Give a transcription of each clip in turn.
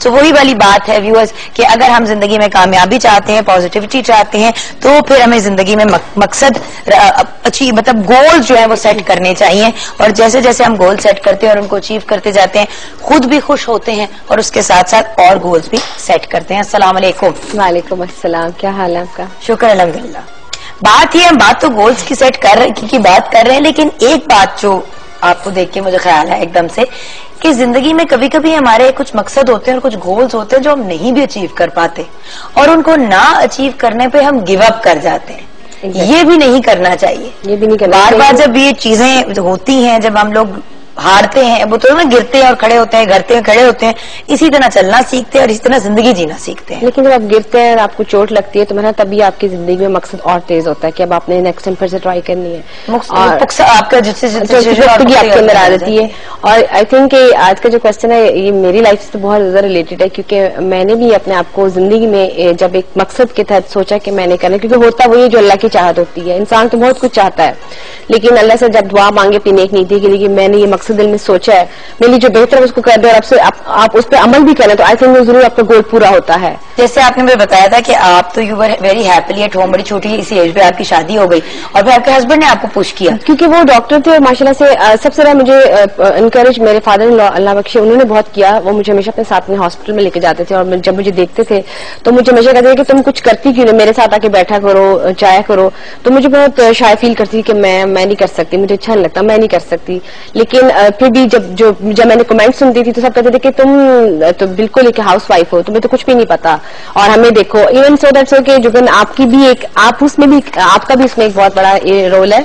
تو وہی والی بات ہے ویورز کہ اگر ہم زندگی میں کامیابی چاہتے ہیں, پازیٹیوٹی چاہتے ہیں, تو پھر ہمیں زندگی میں مقصد اچھی مطلب گول جو ہے وہ سیٹ کرنے چاہیے, اور جیسے جیسے ہم گول سیٹ کرتے ہیں اور ان کو اچیو کرتے جاتے ہیں خود بھی خوش ہوتے ہیں اور اس کے ساتھ ساتھ اور گولز بھی سیٹ کرتے ہیں. السلام علیکم. وعلیکم السلام, کیا حال ہے آپ کا؟ شکر الحمدللہ. بات یہ ہم بات تو گولز کی سیٹ کر رہے کی بات کر رہے ہیں, لیکن ایک بات جو آپ کو دیکھ کے مجھے خیال ہے ایک دم سے کہ زندگی میں کبھی کبھی ہمارے کچھ مقصد ہوتے ہیں اور کچھ گولز ہوتے ہیں جو ہم نہیں بھی اچیو کر پاتے, اور ان کو نہ اچیو کرنے پہ ہم گیو اپ کر جاتے ہیں. یہ بھی نہیں کرنا چاہیے. یہ بھی نہیں کرنا بار چاہیے. بار جب یہ چیزیں ہوتی ہیں, جب ہم لوگ ہارتے ہیں, وہ تو نا گرتے ہیں اور کھڑے ہوتے ہیں, گرتے ہیں کھڑے ہوتے ہیں, اسی طرح چلنا سیکھتے ہیں اور اسی طرح زندگی جینا سیکھتے ہیں. لیکن جب آپ گرتے ہیں اور آپ کو چوٹ لگتی ہے تو میرا تبھی آپ کی زندگی میں مقصد اور تیز ہوتا ہے کہ اب آپ نے نیکسٹ ٹائم پھر سے ٹرائی کرنی ہے, آپ کا آپ کے اندر آ جاتی ہے. اور آئی تھنک کہ آج کا جو کوشچن ہے یہ میری لائف سے بہت زیادہ ریلیٹڈ ہے, کیونکہ میں نے بھی اپنے آپ کو زندگی میں جب ایک مقصد کے تحت سوچا کہ میں نے کرنا, کیونکہ ہوتا وہی جو اللہ کی چاہت ہوتی ہے. انسان تو بہت کچھ چاہتا ہے, لیکن اللہ سے جب دعا مانگے اپنی نیک نیتی کی, لیکن میں نے یہ مقصد دل میں سوچا ہے میرے لیے جو بہتر ہے اس کو کر دیں اور آپ اس پہ عمل بھی کریں, تو آئی تھنک ضرور آپ کا گول پورا ہوتا ہے. جیسے آپ نے مجھے بتایا تھا کہ آپ تو you were very happily at home, بڑی چھوٹی اسی ایج پہ آپ کی شادی ہو گئی, اور پھر آپ کے ہسبینڈ نے آپ کو پوش کیا کیونکہ وہ ڈاکٹر تھے. اور ماشاء اللہ سے سب سے زیادہ مجھے انکریج میرے فادر ان لا اللہ بخشے انہوں نے بہت کیا. وہ مجھے ہمیشہ اپنے ساتھ میں ہاسپٹل میں لے کے جاتے تھے, اور جب مجھے دیکھتے تھے تو مجھے ہمیشہ کہتے تھے کہ تم کچھ کرتی کیوں نہیں, میرے ساتھ آ کے بیٹھا کرو, جایا کرو. تو مجھے بہت شائع فیل کرتی تھی کہ میں نہیں کر سکتی, مجھے اچھا نہیں لگتا, میں نہیں کر سکتی. لیکن پھر بھی جب میں نے کمنٹ سنتی تھی تو سب کہتے تھے کہ تم تو بالکل ایک ہاؤس وائف ہو, تمہیں تو کچھ بھی نہیں پتا, اور ہمیں دیکھو. ایون سو دیٹ سو کہ جوگن آپ کی بھی ایک آپ اس میں بھی آپ کا بھی اس میں ایک بہت بڑا رول ہے,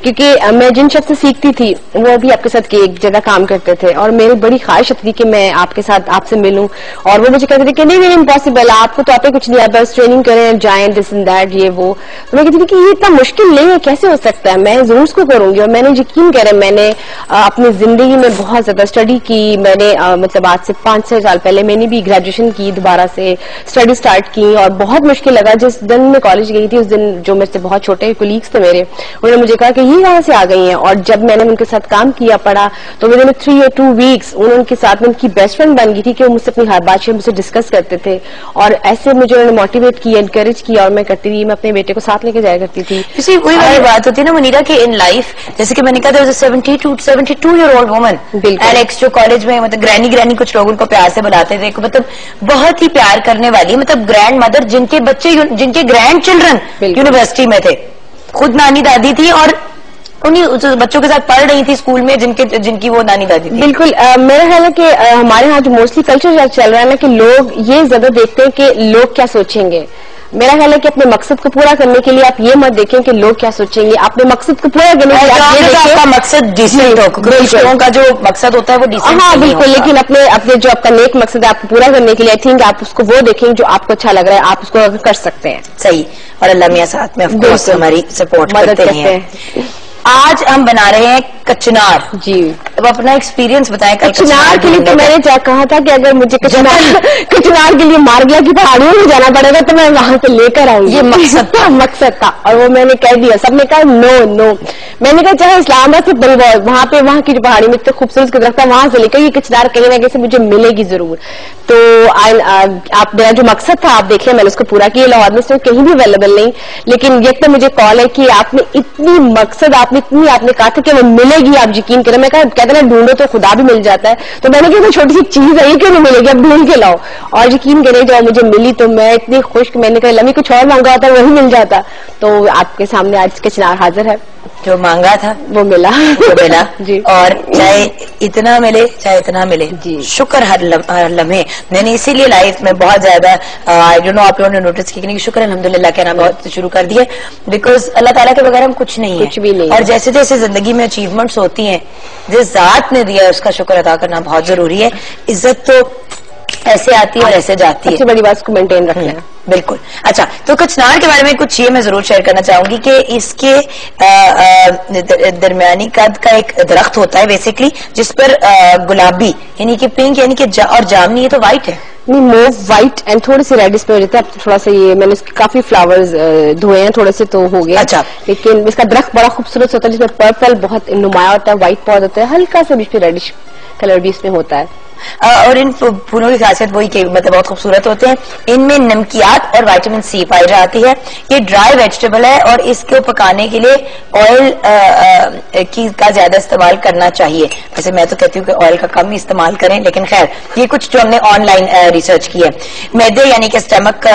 کیونکہ میں جن شخص سے سیکھتی تھی وہ بھی آپ کے ساتھ ایک جگہ کام کرتے تھے, اور میری بڑی خواہش تھی کہ میں آپ کے ساتھ آپ سے ملوں, اور وہ مجھے کہتے تھے کہ نہیں امپاسبل, آپ کو تو آپ کچھ نہیں ہے, بس ٹریننگ کریں, جائیں, دس اینڈ دیٹ, یہ وہ. تو میں کہتی تھی کہ یہ اتنا مشکل نہیں ہے, کیسے ہو سکتا ہے, میں ضرور اس کو کروں گی. اور میں نے یقین کریں میں نے اپنی زندگی میں بہت زیادہ اسٹڈی کی. میں نے مطلب آج سے 5-6 سال پہلے میں نے بھی گریجویشن کی, دوبارہ سے اسٹڈی اسٹارٹ کی, اور بہت مشکل لگا. جس دن میں کالج گئی تھی اس دن جو میرے سے بہت چھوٹے کولیگس تھے میرے, انہوں نے مجھے کہا کہ یہ کہاں سے آ گئی ہیں, اور جب میں نے ان کے ساتھ کام کیا پڑھا تو ود ان 3 or 2 weeks ان کے ساتھ میں ان کی بیسٹ فرینڈ بن گئی تھی, کہ وہ مجھ سے اپنی ہر بات مجھ سے ڈسکس کرتے تھے, اور ایسے مجھے انہوں نے موٹیویٹ کیا, انکریج کیا, اور میں کرتی تھی. میں اپنے بیٹے کو ساتھ لے کے جایا کرتی تھی. اسی وہی والی بات ہوتی ہے نا منیرا کہ ان لائف جیسے کہ میں نے کہا تھا 72-year-old woman, ایلیکس جو کالج میں مطلب گرینی کچھ لوگ ان کو پیار سے بلاتے تھے, مطلب بہت ہی پیار کرنے والی, مطلب گرینڈ مدر, جن کے بچے جن کے گرینڈ چلڈرن یونیورسٹی میں تھے, خود نانی دادی تھی, اور انہیں بچوں کے ساتھ پڑھ رہی تھی اسکول میں جن کی وہ نانی دادی تھی. بالکل. میرا خیال ہے کہ ہمارے یہاں جو موسٹلی کلچر چل رہا ہے نا کہ لوگ یہ زیادہ دیکھتے ہیں کہ لوگ کیا سوچیں گے. میرا خیال ہے کہ اپنے مقصد کو پورا کرنے کے لیے آپ یہ مت دیکھیں کہ لوگ کیا سوچیں گے, اپنے مقصد کو پورا کرنے کے لیے آپ کا مقصد ڈیسنٹ ہو, لوگوں کا جو مقصد ہوتا ہے وہ ڈیسنٹ. ہاں بالکل, لیکن اپنے جو آپ کا نیک مقصد ہے آپ کو پورا کرنے کے لیے آئی تھنک آپ اس کو وہ دیکھیں جو آپ کو اچھا لگ رہا ہے, آپ اس کو کر سکتے ہیں. صحیح, اور اللہ میاں ساتھ میں ہماری سپورٹ کرتے ہیں. آج ہم بنا رہے ہیں کچنار. جی, اب اپنا ایکسپیرینس بتائیں. کچنار کے لیے تو میں نے کہا تھا کہ اگر مجھے کچنار کے لیے مارگیا کی پہاڑیوں میں جانا پڑے گا تو میں وہاں سے لے کر آؤں گی. یہ مقصد تھا, اور وہ میں نے کہہ دیا. سب نے کہا نو. میں نے کہا چاہے اسلام آباد سے بلوار وہاں کی جو پہاڑی میں اتنے خوبصورت کے درخت ہے وہاں سے لے کر یہ کچنار کہیں نہ کہیں سے مجھے ملے گی ضرور. تو آپ میرا جو مقصد تھا آپ دیکھ لیں, میں نے اس کو پورا کیا. لاہور میں سے کہیں بھی اویلیبل نہیں, لیکن یہ تو مجھے کال ہے کہ آپ نے اتنی مقصد آپ نے کہا تھا کہ وہ ملے گی, آپ یقین کریں. میں کہتے ہیں ڈھونڈو تو خدا بھی مل جاتا ہے, تو میں نے کہا چھوٹی سی چیز ہے یہ کیوں نہیں ملے گی, اب ڈھونڈ کے لاؤ. اور یقین کریں جب مجھے ملی تو میں اتنی خوش, میں نے کہا لمی کچھ اور مانگا ہوتا وہی مل جاتا. تو آپ کے سامنے آج کے چنار حاضر ہے, جو مانگا تھا وہ ملا. جی, اور چاہے اتنا ملے چاہے اتنا ملے, جی شکر ہر لمحے. میں نے اسی لیے لائف میں بہت زیادہ آئی ڈونٹ نو آپ لوگوں نے نوٹس کیا کہ شکر الحمدللہ کہنا بہت شروع کر دیا, بیکاز اللہ تعالیٰ کے بغیر ہم کچھ نہیں ہیں, کچھ بھی نہیں. اور جیسے جیسے زندگی میں اچیومنٹس ہوتی ہیں, جس ذات نے دیا اس کا شکر ادا کرنا بہت ضروری ہے. عزت تو ایسے آتی ہے اور ایسے جاتی ہے, بڑی بات کو مینٹین رکھنا ہے. بالکل. اچھا, تو کچنار کے بارے میں کچھ یہ میں ضرور شیئر کرنا چاہوں گی کہ اس کے درمیانی قد کا ایک درخت ہوتا ہے بیسیکلی, جس پر گلابی یعنی کہ پنک یعنی کہ اور جامنی, یہ تو وائٹ ہے, موو وائٹ اینڈ تھوڑے سے ریڈ اس پہ ہو جاتا ہے. اب تھوڑا سا یہ میں نے اس کے کافی فلاورز دھوئے ہیں, تھوڑے سے تو ہو گیا. اچھا, لیکن اس کا درخت بڑا خوبصورت ہوتا ہے, جس میں پرپل بہت نمایاں ہوتا ہے, وائٹ پود ہوتا ہے, ہلکا سا بیچ پہ ریڈش کلر بھی اس میں ہوتا ہے. اور ان پھولوں کی خاصیت وہی کہ مطلب بہت خوبصورت ہوتے ہیں. ان میں نمکیات اور وٹامن سی پائی جاتی ہے. یہ ڈرائی ویجیٹیبل ہے اور اس کو پکانے کے لیے آئل کا زیادہ استعمال کرنا چاہیے. ویسے میں تو کہتی ہوں کہ آئل کا کم ہی استعمال کریں, لیکن خیر یہ کچھ جو ہم نے آن لائن ریسرچ کی ہے. میدے یعنی کہ اسٹمک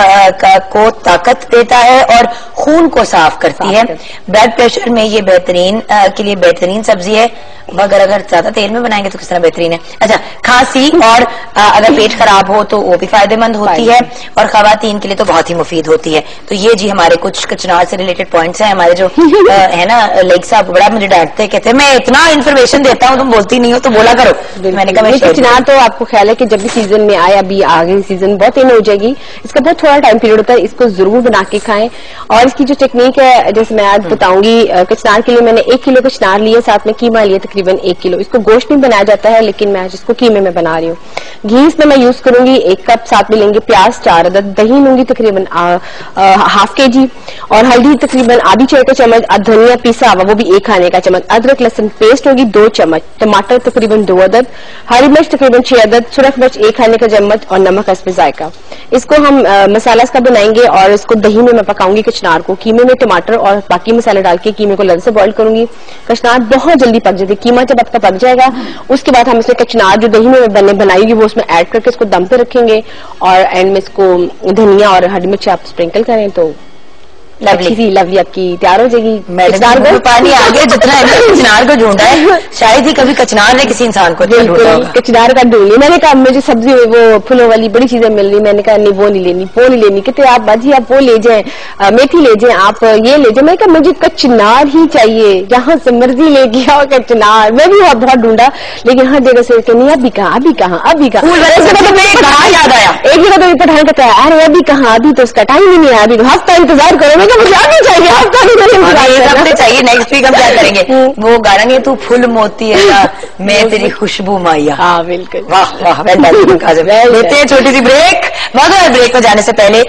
کو طاقت دیتا ہے اور خون کو صاف کرتی ہے. بلڈ پریشر میں یہ بہترین کے لیے بہترین سبزی ہے, مگر اگر زیادہ تیل میں بنائیں گے تو کس طرح بہترین ہے. اچھا, کھانسی اور اگر پیٹ خراب ہو تو وہ بھی فائدہ مند ہوتی ہے, اور خواتین کے لیے تو بہت ہی مفید ہوتی ہے. تو یہ جی ہمارے کچھ کچنار سے ریلیٹڈ پوائنٹس ہیں. ہمارے جو ہے نا لیگ صاحب بڑا مجھے ڈانٹتے کہتے ہیں میں اتنا انفارمیشن دیتا ہوں تم بولتی نہیں ہو تو بولا کرو. میں نے کہا میں کچنار تو آپ کو خیال ہے کہ جب بھی سیزن میں آئے, ابھی آگے سیزن بہت ان ہو جائے گی, اس کا بہت تھوڑا ٹائم پیریڈ ہوتا ہے, اس کو ضرور بنا کے کھائیں. اور اس کی جو ٹیکنیک ہے جیسے میں آج بتاؤں گی, کچنار کے لیے میں نے 1 کلو کچنار لیے, ساتھ میں قیمہ لیے تقریباً 1 کلو. اس کو گوشت میں بنایا جاتا ہے لیکن میں آج اس کو قیمے میں بنا رہی ہوں. گھی اس میں یوز کروں گی 1 کپ, ساتھ میں لیں گے پیاز 4 عدد, دہی لوں گی تقریباً ½ kg, اور ہلدی تقریباً آدھی چائے کا چمچ, دھنیا پیسا ہوا وہ بھی 1 کھانے کا چمچ, ادرک لہسن پیسٹ ہوگی 2 چمچ, ٹماٹر تقریباً 2 عدد, ہری مرچ تقریباً 6 عدد, سرخ مرچ 1 کھانے کا چمچ, اور نمک حسب ذائقہ. اس کو ہم مسالہ اس کا بنائیں گے اور اس کو دہی میں پکاؤں گی کچنار کو. قیمے میں ٹماٹر اور باقی مسالے ڈال کے قیمے کو لذ سے بوائل کروں گی. کچنار بہت جلدی پک جاتی ہے. قیمہ جب آپ کا پک جائے گا اس کے بعد ہم اس میں کچنار جو دہی میں بنائی گی وہ اس میں ایڈ کر کے اس کو دم پہ رکھیں گے, اور اینڈ میں اس کو دھنیا اور ہری مرچ آپ اسپرنکل کریں تو لولی آپ کی تیار ہو جائے گی. پانی آگے جتنا ہے کچنار کو ڈھونڈا ہے, شاید ہی کبھی کچنار نے کسی انسان کو کچنار کا ڈھونڈ لی. میں نے کہا مجھے سبزی وہ پھولوں والی بڑی چیزیں مل رہی, میں نے کہا نہیں وہ نہیں لینی, وہ نہیں لینی. کہتے آپ باجی آپ وہ لے جائیں, میتھی لے جائیں, آپ یہ لے جائیں. میں نے کہا مجھے کچنار ہی چاہیے, جہاں سے مرضی لے گیا کچنار. میں بھی بہت ڈھونڈا لیکن ہر جگہ سے کہ نہیں ابھی کہاں ابھی کہاں ابھی کہاں. یاد آیا ایک جگہ تو پٹھان کہتا ہے ارے ابھی کہاں, ابھی تو اس کا ٹائم ہی نہیں ہے, ابھی ہفتہ انتظار کرو. مجھے آنا چاہیے, ہفتہ چاہیے. نیکسٹ ویک ہم کیا کریں گے, وہ گانا نہیں تو پھول موتی ہے میں تیری خوشبو مایا. ہاں بالکل, واہ واہ. لیتے ہیں چھوٹی سی بریک. مگر بریک میں جانے سے پہلے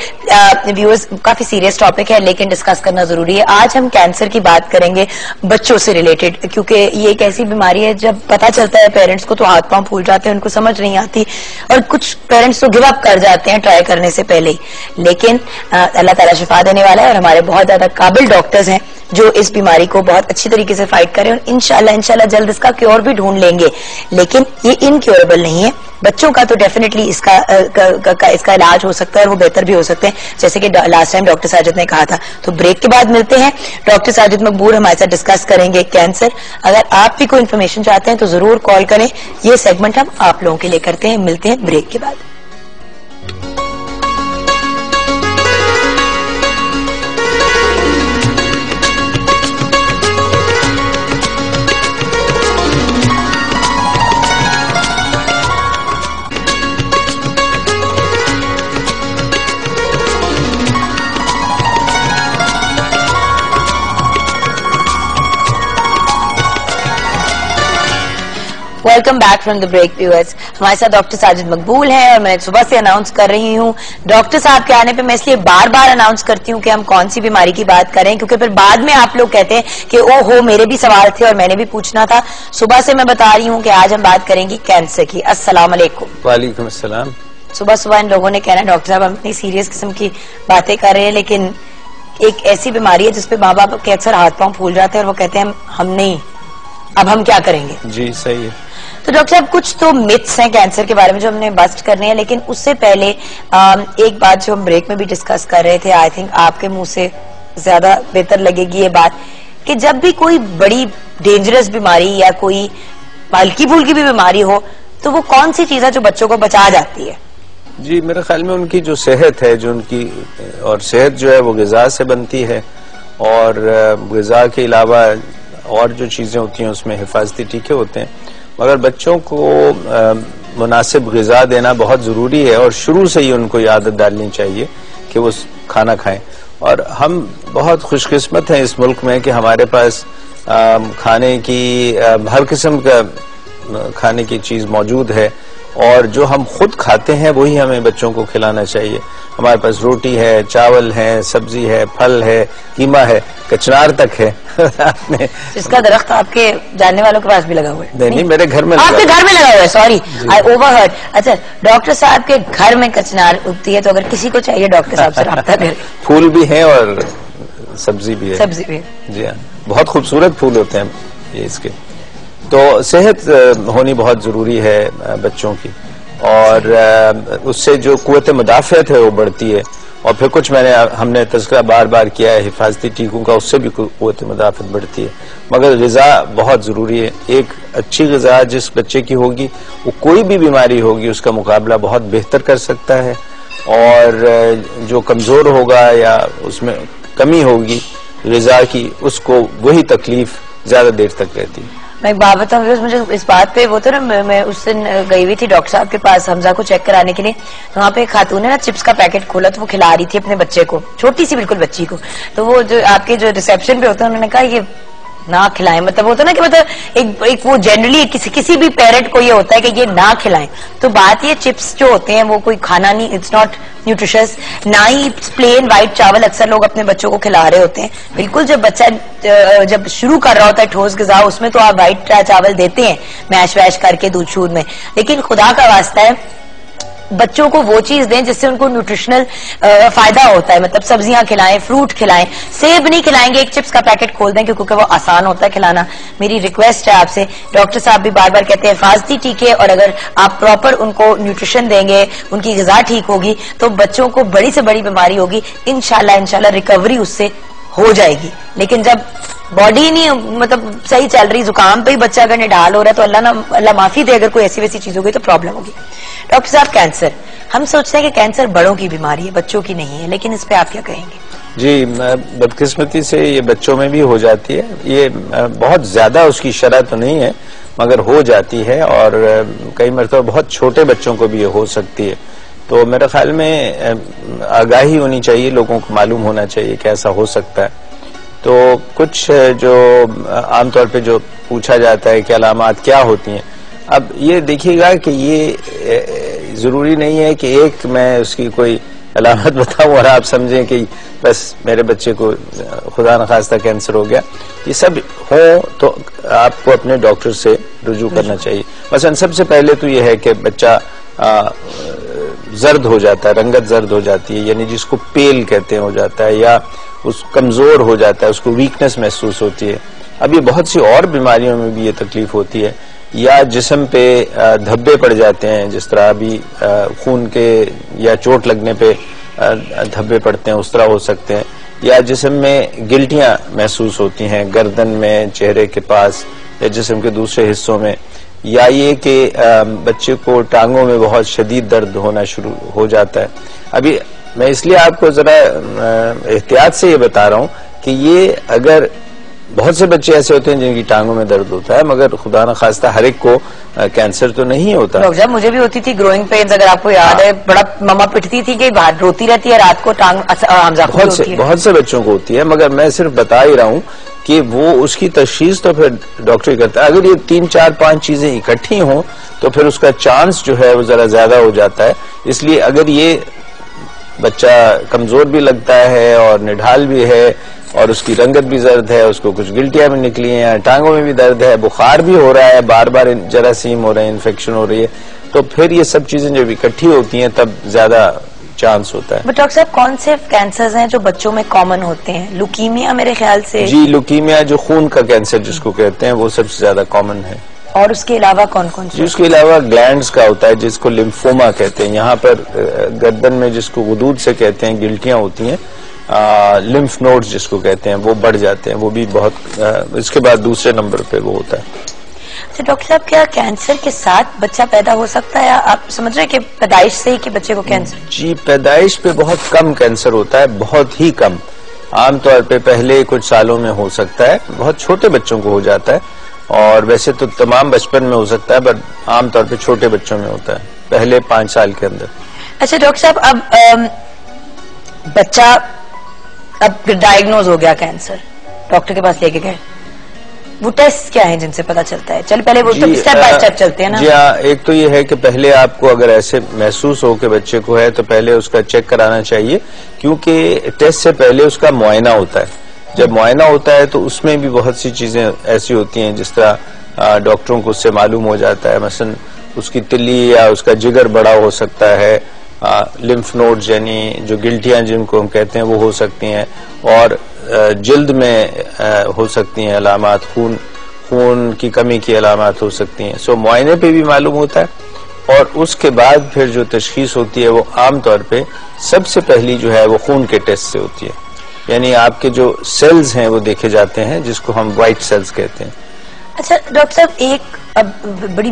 ویورز کافی سیریس ٹاپک ہے لیکن ڈسکس کرنا ضروری ہے. آج ہم کینسر کی بات کریں گے بچوں سے ریلیٹڈ, کیونکہ یہ ایک ایسی بیماری ہے جب پتہ چلتا ہے پیرنٹس کو تو ہاتھ پاؤں پھول جاتے ہیں, ان کو سمجھ نہیں آتی, اور کچھ پیرنٹس تو گیو اپ کر جاتے ہیں ٹرائی کرنے سے پہلے ہی. لیکن اللہ تعالیٰ شفا دینے والا ہے, اور ہمارے بہت زیادہ قابل ڈاکٹرز ہیں جو اس بیماری کو بہت اچھی طریقے سے فائٹ کریں, اور انشاءاللہ جلد اس کا کیور بھی ڈھونڈ لیں گے. لیکن یہ انکیوربل نہیں ہے. بچوں کا تو ڈیفینیٹلی اس کا علاج ہو سکتا ہے, اور وہ بہتر بھی ہو سکتے ہیں, جیسے کہ لاسٹ ٹائم ڈاکٹر ساجد نے کہا تھا. تو بریک کے بعد ملتے ہیں. ڈاکٹر ساجد مقبول ہمارے ساتھ ڈسکس کریں گے کینسر. اگر آپ بھی کوئی انفارمیشن چاہتے ہیں تو ضرور کال کریں. یہ سیگمنٹ ہم آپ لوگوں کے لیے کرتے ہیں. ملتے ہیں بریک کے بعد. Welcome back from the break viewers. ہمارے ساتھ ڈاکٹر ساجد مقبول ہیں, اور میں صبح سے اناؤنس کر رہی ہوں ڈاکٹر صاحب کے آنے پہ میں اس لیے بار بار اناؤنس کرتی ہوں کہ ہم کون سی بیماری کی بات کریں, کیونکہ پھر بعد میں آپ لوگ کہتے ہیں کہ او ہو میرے بھی سوال تھے اور میں نے بھی پوچھنا تھا. صبح سے میں بتا رہی ہوں کہ آج ہم بات کریں گی کینسر کی. السلام علیکم. وعلیکم السلام. صبح ان لوگوں نے کہنا ڈاکٹر صاحب ہم اتنی سیریس قسم کی باتیں کر رہے ہیں, لیکن ایک ایسی بیماری ہے جس پہ ماں باپ کے اکثر ہاتھ پاؤں پھول جاتے ہیں, اور وہ کہتے ہیں ہم نہیں, اب ہم کیا کریں گے. جی صحیح ہے. تو ڈاکٹر صاحب کچھ تو متس ہیں کینسر کے بارے میں جو ہم نے بسٹ کرنے ہیں, لیکن اس سے پہلے ایک بات جو ہم بریک میں بھی ڈسکس کر رہے تھے, آئی تھنک آپ کے منہ سے زیادہ بہتر لگے گی یہ بات, کہ جب بھی کوئی بڑی ڈینجرس بیماری یا کوئی ہلکی پھلکی بھی بیماری ہو تو وہ کون سی چیز ہے جو بچوں کو بچا جاتی ہے. جی میرے خیال میں ان کی جو صحت ہے, جو ان کی اور صحت جو ہے وہ غذا سے بنتی ہے, اور غذا کے علاوہ اور جو چیزیں ہوتی ہیں اس میں حفاظتی ٹیکے ہوتے ہیں, مگر بچوں کو مناسب غذا دینا بہت ضروری ہے, اور شروع سے ہی ان کو یہ عادت ڈالنی چاہیے کہ وہ کھانا کھائیں. اور ہم بہت خوش قسمت ہیں اس ملک میں کہ ہمارے پاس کھانے کی ہر قسم کا کھانے کی چیز موجود ہے, اور جو ہم خود کھاتے ہیں وہی ہمیں بچوں کو کھلانا چاہیے. ہمارے پاس روٹی ہے, چاول ہے, سبزی ہے, پھل ہے, قیمہ ہے, کچنار تک ہے. اس کا درخت آپ کے جاننے والوں کے پاس بھی لگا ہوا ہے؟ نہیں, میرے گھر میں آپ کے گھر میں لگا ہوا ہے, سوری آئی اوور ہرڈ. اچھا, ڈاکٹر صاحب کے گھر میں کچنار اگتی ہے, تو اگر کسی کو چاہیے ڈاکٹر صاحب سے رابطہ کریں. پھول بھی ہیں اور سبزی بھی ہے. سبزی بھی. جی ہاں, بہت خوبصورت پھول ہوتے ہیں یہ اس کے. تو صحت ہونی بہت ضروری ہے بچوں کی, اور اس سے جو قوت مدافعت ہے وہ بڑھتی ہے. اور پھر کچھ ہم نے تذکرہ بار بار کیا ہے حفاظتی ٹیکوں کا, اس سے بھی قوت مدافعت بڑھتی ہے. مگر غذا بہت ضروری ہے. ایک اچھی غذا جس بچے کی ہوگی وہ کوئی بھی بیماری ہوگی اس کا مقابلہ بہت بہتر کر سکتا ہے, اور جو کمزور ہوگا یا اس میں کمی ہوگی غذا کی, اس کو وہی تکلیف زیادہ دیر تک رہتی ہے. میں ایک بات بتاؤں, مجھے اس بات پہ وہ تو نا, میں اس دن گئی ہوئی تھی ڈاکٹر صاحب کے پاس حمزہ کو چیک کرانے کے لیے, تو وہاں پہ ایک خاتون نے نا چپس کا پیکٹ کھولا, تو وہ کھلا رہی تھی اپنے بچے کو, چھوٹی سی بالکل بچی کو. تو وہ جو آپ کے جو ریسپشن پہ ہوتے ہیں انہوں نے کہا یہ نہ کھلائیں, مطلب ہوتا ہے نا کہ مطلب ایک وہ جنرلی کسی بھی پیرنٹ کو یہ ہوتا ہے کہ یہ نہ کھلائیں. تو بات یہ چپس جو ہوتے ہیں وہ کوئی کھانا نہیں, اٹس ناٹ نیوٹریشس, نہ ہی پلین وائٹ چاول اکثر لوگ اپنے بچوں کو کھلا رہے ہوتے ہیں. بالکل جب بچہ جب شروع کر رہا ہوتا ہے ٹھوس غذا, اس میں تو آپ وائٹ چاول دیتے ہیں میش ویش کر کے دودھ شود میں, لیکن خدا کا واسطہ ہے بچوں کو وہ چیز دیں جس سے ان کو نیوٹریشنل فائدہ ہوتا ہے. مطلب سبزیاں کھلائیں, فروٹ کھلائیں, سیب نہیں کھلائیں گے ایک چپس کا پیکٹ کھول دیں کیونکہ وہ آسان ہوتا ہے کھلانا. میری ریکویسٹ ہے آپ سے, ڈاکٹر صاحب بھی بار بار کہتے ہیں حفاظتی ٹیکے, اور اگر آپ پراپر ان کو نیوٹریشن دیں گے, ان کی غذا ٹھیک ہوگی, تو بچوں کو بڑی سے بڑی بیماری ہوگی انشاءاللہ ریکوری اس سے ہو جائے گی. لیکن جب باڈی نہیں مطلب صحیح چل رہی, زکام پہ ہی بچہ اگر نڈال ہو رہا ہے, تو اللہ معافی دے اگر کوئی ایسی ویسی چیز ہوگی تو پرابلم ہوگی. ڈاکٹر صاحب, کینسر, ہم سوچتے ہیں کہ کینسر بڑوں کی بیماری ہے, بچوں کی نہیں ہے, لیکن اس پہ آپ کیا کہیں گے؟ جی, بدقسمتی سے یہ بچوں میں بھی ہو جاتی ہے. یہ بہت زیادہ اس کی شرح تو نہیں ہے مگر ہو جاتی ہے, اور کئی مرتبہ بہت چھوٹے بچوں کو بھی یہ ہو سکتی ہے. تو میرے خیال میں آگاہی ہونی چاہیے, لوگوں کو معلوم ہونا چاہیے کہ ایسا ہو سکتا ہے. تو کچھ جو عام طور پہ جو پوچھا جاتا ہے کہ علامات کیا ہوتی ہیں, اب یہ دیکھیے گا کہ یہ ضروری نہیں ہے کہ ایک میں اس کی کوئی علامت بتاؤں اور آپ سمجھیں کہ بس میرے بچے کو خدا نخواستہ کینسر ہو گیا. یہ سب ہوں تو آپ کو اپنے ڈاکٹر سے رجوع کرنا چاہیے. مثلا سب سے پہلے تو یہ ہے کہ بچہ زرد ہو جاتا ہے, رنگت زرد ہو جاتی ہے, یعنی جس کو پیل کہتے ہیں ہو جاتا ہے, یا اس کمزور ہو جاتا ہے, اس کو ویکنس محسوس ہوتی ہے. اب یہ بہت سی اور بیماریوں میں بھی یہ تکلیف ہوتی ہے, یا جسم پہ دھبے پڑ جاتے ہیں, جس طرح ابھی خون کے یا چوٹ لگنے پہ دھبے پڑتے ہیں اس طرح ہو سکتے ہیں, یا جسم میں گلٹیاں محسوس ہوتی ہیں گردن میں, چہرے کے پاس, یا جسم کے دوسرے حصوں میں, یا یہ کہ بچے کو ٹانگوں میں بہت شدید درد ہونا شروع ہو جاتا ہے. ابھی میں اس لیے آپ کو ذرا احتیاط سے یہ بتا رہا ہوں کہ یہ اگر بہت سے بچے ایسے ہوتے ہیں جن کی ٹانگوں میں درد ہوتا ہے, مگر خدا نخواستہ ہر ایک کو کینسر تو نہیں ہوتا. جب مجھے بھی ہوتی تھی گروئنگ پینز, اگر آپ کو یاد ہے, بڑا ماما پٹتی تھی کہ باہر روتی رہتی ہے رات کو, ٹانگ بہت سے بچوں کو ہوتی ہے, مگر میں صرف بتا ہی رہا ہوں کہ وہ اس کی تشخیص تو پھر ڈاکٹر ہی کرتا ہے. اگر یہ 3 4 5 چیزیں اکٹھی ہوں تو پھر اس کا چانس جو ہے وہ ذرا زیادہ ہو جاتا ہے. اس لیے اگر یہ بچہ کمزور بھی لگتا ہے اور نڈھال بھی ہے اور اس کی رنگت بھی زرد ہے, اس کو کچھ گلٹیاں بھی نکلی ہیں, ٹانگوں میں بھی درد ہے, بخار بھی ہو رہا ہے, بار بار جراثیم ہو رہے ہیں, انفیکشن ہو رہی ہے, تو پھر یہ سب چیزیں جب اکٹھی ہوتی ہیں تب زیادہ چانس ہوتا ہے. ڈاکٹر صاحب, کون سے کینسرز ہیں جو بچوں میں کامن ہوتے ہیں؟ لوکیمیا میرے خیال سے. جی, لوکیمیا جو خون کا کینسر جس کو کہتے ہیں وہ سب سے زیادہ کامن ہے. اور اس کے علاوہ کون کون سے؟ اس کے علاوہ گلینڈز کا ہوتا ہے جس کو لمفوما کہتے ہیں, یہاں پر گردن میں جس کو غدود سے کہتے ہیں گلٹیاں ہوتی ہیں, لمف نوڈز جس کو کہتے ہیں وہ بڑھ جاتے ہیں, وہ بھی بہت. اس کے بعد دوسرے نمبر پہ وہ ہوتا ہے. اچھا ڈاکٹر صاحب, کیا کینسر کے ساتھ بچہ پیدا ہو سکتا ہے, یا آپ سمجھ رہے ہیں کہ پیدائش سے ہی کہ بچے کو کینسر؟ جی, پیدائش پہ بہت کم کینسر ہوتا ہے, بہت ہی کم. عام طور پہ پہلے کچھ سالوں میں ہو سکتا ہے, بہت چھوٹے بچوں کو ہو جاتا ہے, اور ویسے تو تمام بچپن میں ہو سکتا ہے, بٹ عام طور پہ چھوٹے بچوں میں ہوتا ہے پہلے 5 سال کے اندر. اچھا ڈاکٹر صاحب, اب بچہ اب ڈائگنوز ہو گیا کینسر, ڈاکٹر کے پاس لے کے گئے, وہ ٹیسٹ کیا ہیں جن سے پتا چلتا ہے؟ چل پہلے وہ اسٹیپ بائی اسٹیپ چلتے ہیں نا. جی ہاں، ایک تو یہ ہے کہ پہلے آپ کو اگر ایسے محسوس ہو کہ بچے کو ہے تو پہلے اس کا چیک کرانا چاہیے، کیونکہ ٹیسٹ سے پہلے اس کا معائنہ ہوتا ہے. جب معائنہ ہوتا ہے تو اس میں بھی بہت سی چیزیں ایسی ہوتی ہیں جس طرح ڈاکٹروں کو اس سے معلوم ہو جاتا ہے، مثلا اس کی تلی یا اس کا جگر بڑا ہو سکتا ہے، لمف نوڈز یعنی جو گلٹیاں جن کو ہم کہتے ہیں وہ ہو سکتی ہیں، اور جلد میں ہو سکتی ہیں علامات، خون کی کمی کی علامات ہو سکتی ہیں. سو معائنے پہ بھی معلوم ہوتا ہے، اور اس کے بعد پھر جو تشخیص ہوتی ہے وہ عام طور پہ سب سے پہلی جو ہے وہ خون کے ٹیسٹ سے ہوتی ہے. یعنی آپ کے جو سیلز ہیں وہ دیکھے جاتے ہیں جس کو ہم وائٹ سیلز کہتے ہیں. اچھا ڈاکٹر صاحب، ایک اب بڑی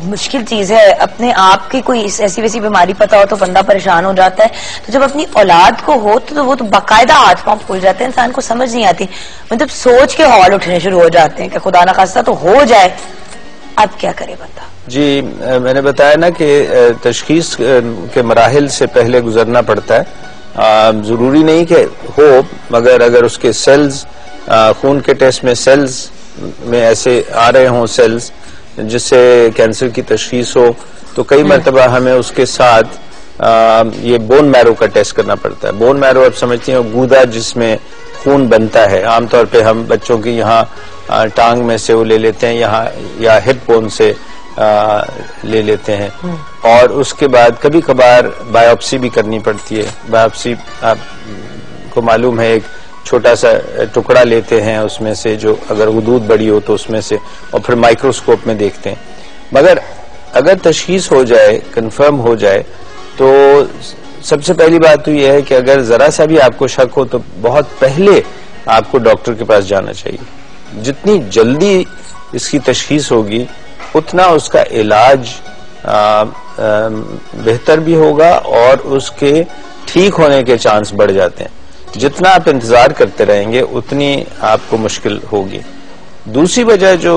مشکل چیز ہے، اپنے آپ کی کوئی ایسی ویسی بیماری پتا ہو تو بندہ پریشان ہو جاتا ہے، تو جب اپنی اولاد کو ہو تو وہ تو باقاعدہ ہاتھ پاؤں پھول جاتے ہیں، انسان کو سمجھ نہیں آتی، مطلب سوچ کے ہال اٹھنے شروع ہو جاتے ہیں کہ خدا نہ خواستہ تو ہو جائے، اب کیا کرے بندہ؟ جی میں نے بتایا نا کہ تشخیص کے مراحل سے پہلے گزرنا پڑتا ہے. ضروری نہیں کہ ہو، مگر اگر اس کے سیلز خون کے ٹیسٹ میں سیلز میں ایسے آ رہے ہوں سیلز جس سے کینسر کی تشخیص ہو، تو کئی مرتبہ ہمیں اس کے ساتھ یہ بون میرو کا ٹیسٹ کرنا پڑتا ہے. بون میرو آپ سمجھتے ہیں گودا جس میں خون بنتا ہے، عام طور پہ ہم بچوں کی یہاں ٹانگ میں سے وہ لے لیتے ہیں یہاں، یا ہپ بون سے لے لیتے ہیں، اور اس کے بعد کبھی کبھار بایوپسی بھی کرنی پڑتی ہے. بایوپسی آپ کو معلوم ہے ایک چھوٹا سا ٹکڑا لیتے ہیں اس میں سے، جو اگر غدود بڑی ہو تو اس میں سے، اور پھر مائکروسکوپ میں دیکھتے ہیں. مگر اگر تشخیص ہو جائے، کنفرم ہو جائے، تو سب سے پہلی بات تو یہ ہے کہ اگر ذرا سا بھی آپ کو شک ہو تو بہت پہلے آپ کو ڈاکٹر کے پاس جانا چاہیے. جتنی جلدی اس کی تشخیص ہوگی اتنا اس کا علاج بہتر بھی ہوگا اور اس کے ٹھیک ہونے کے چانس بڑھ جاتے ہیں. جتنا آپ انتظار کرتے رہیں گے اتنی آپ کو مشکل ہوگی. دوسری وجہ جو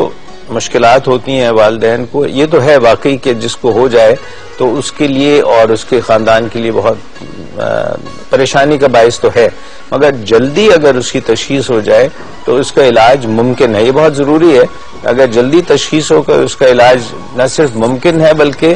مشکلات ہوتی ہیں والدین کو، یہ تو ہے واقعی کہ جس کو ہو جائے تو اس کے لیے اور اس کے خاندان کے لیے بہت پریشانی کا باعث تو ہے، مگر جلدی اگر اس کی تشخیص ہو جائے تو اس کا علاج ممکن ہے. یہ بہت ضروری ہے، اگر جلدی تشخیص ہو کر اس کا علاج نہ صرف ممکن ہے بلکہ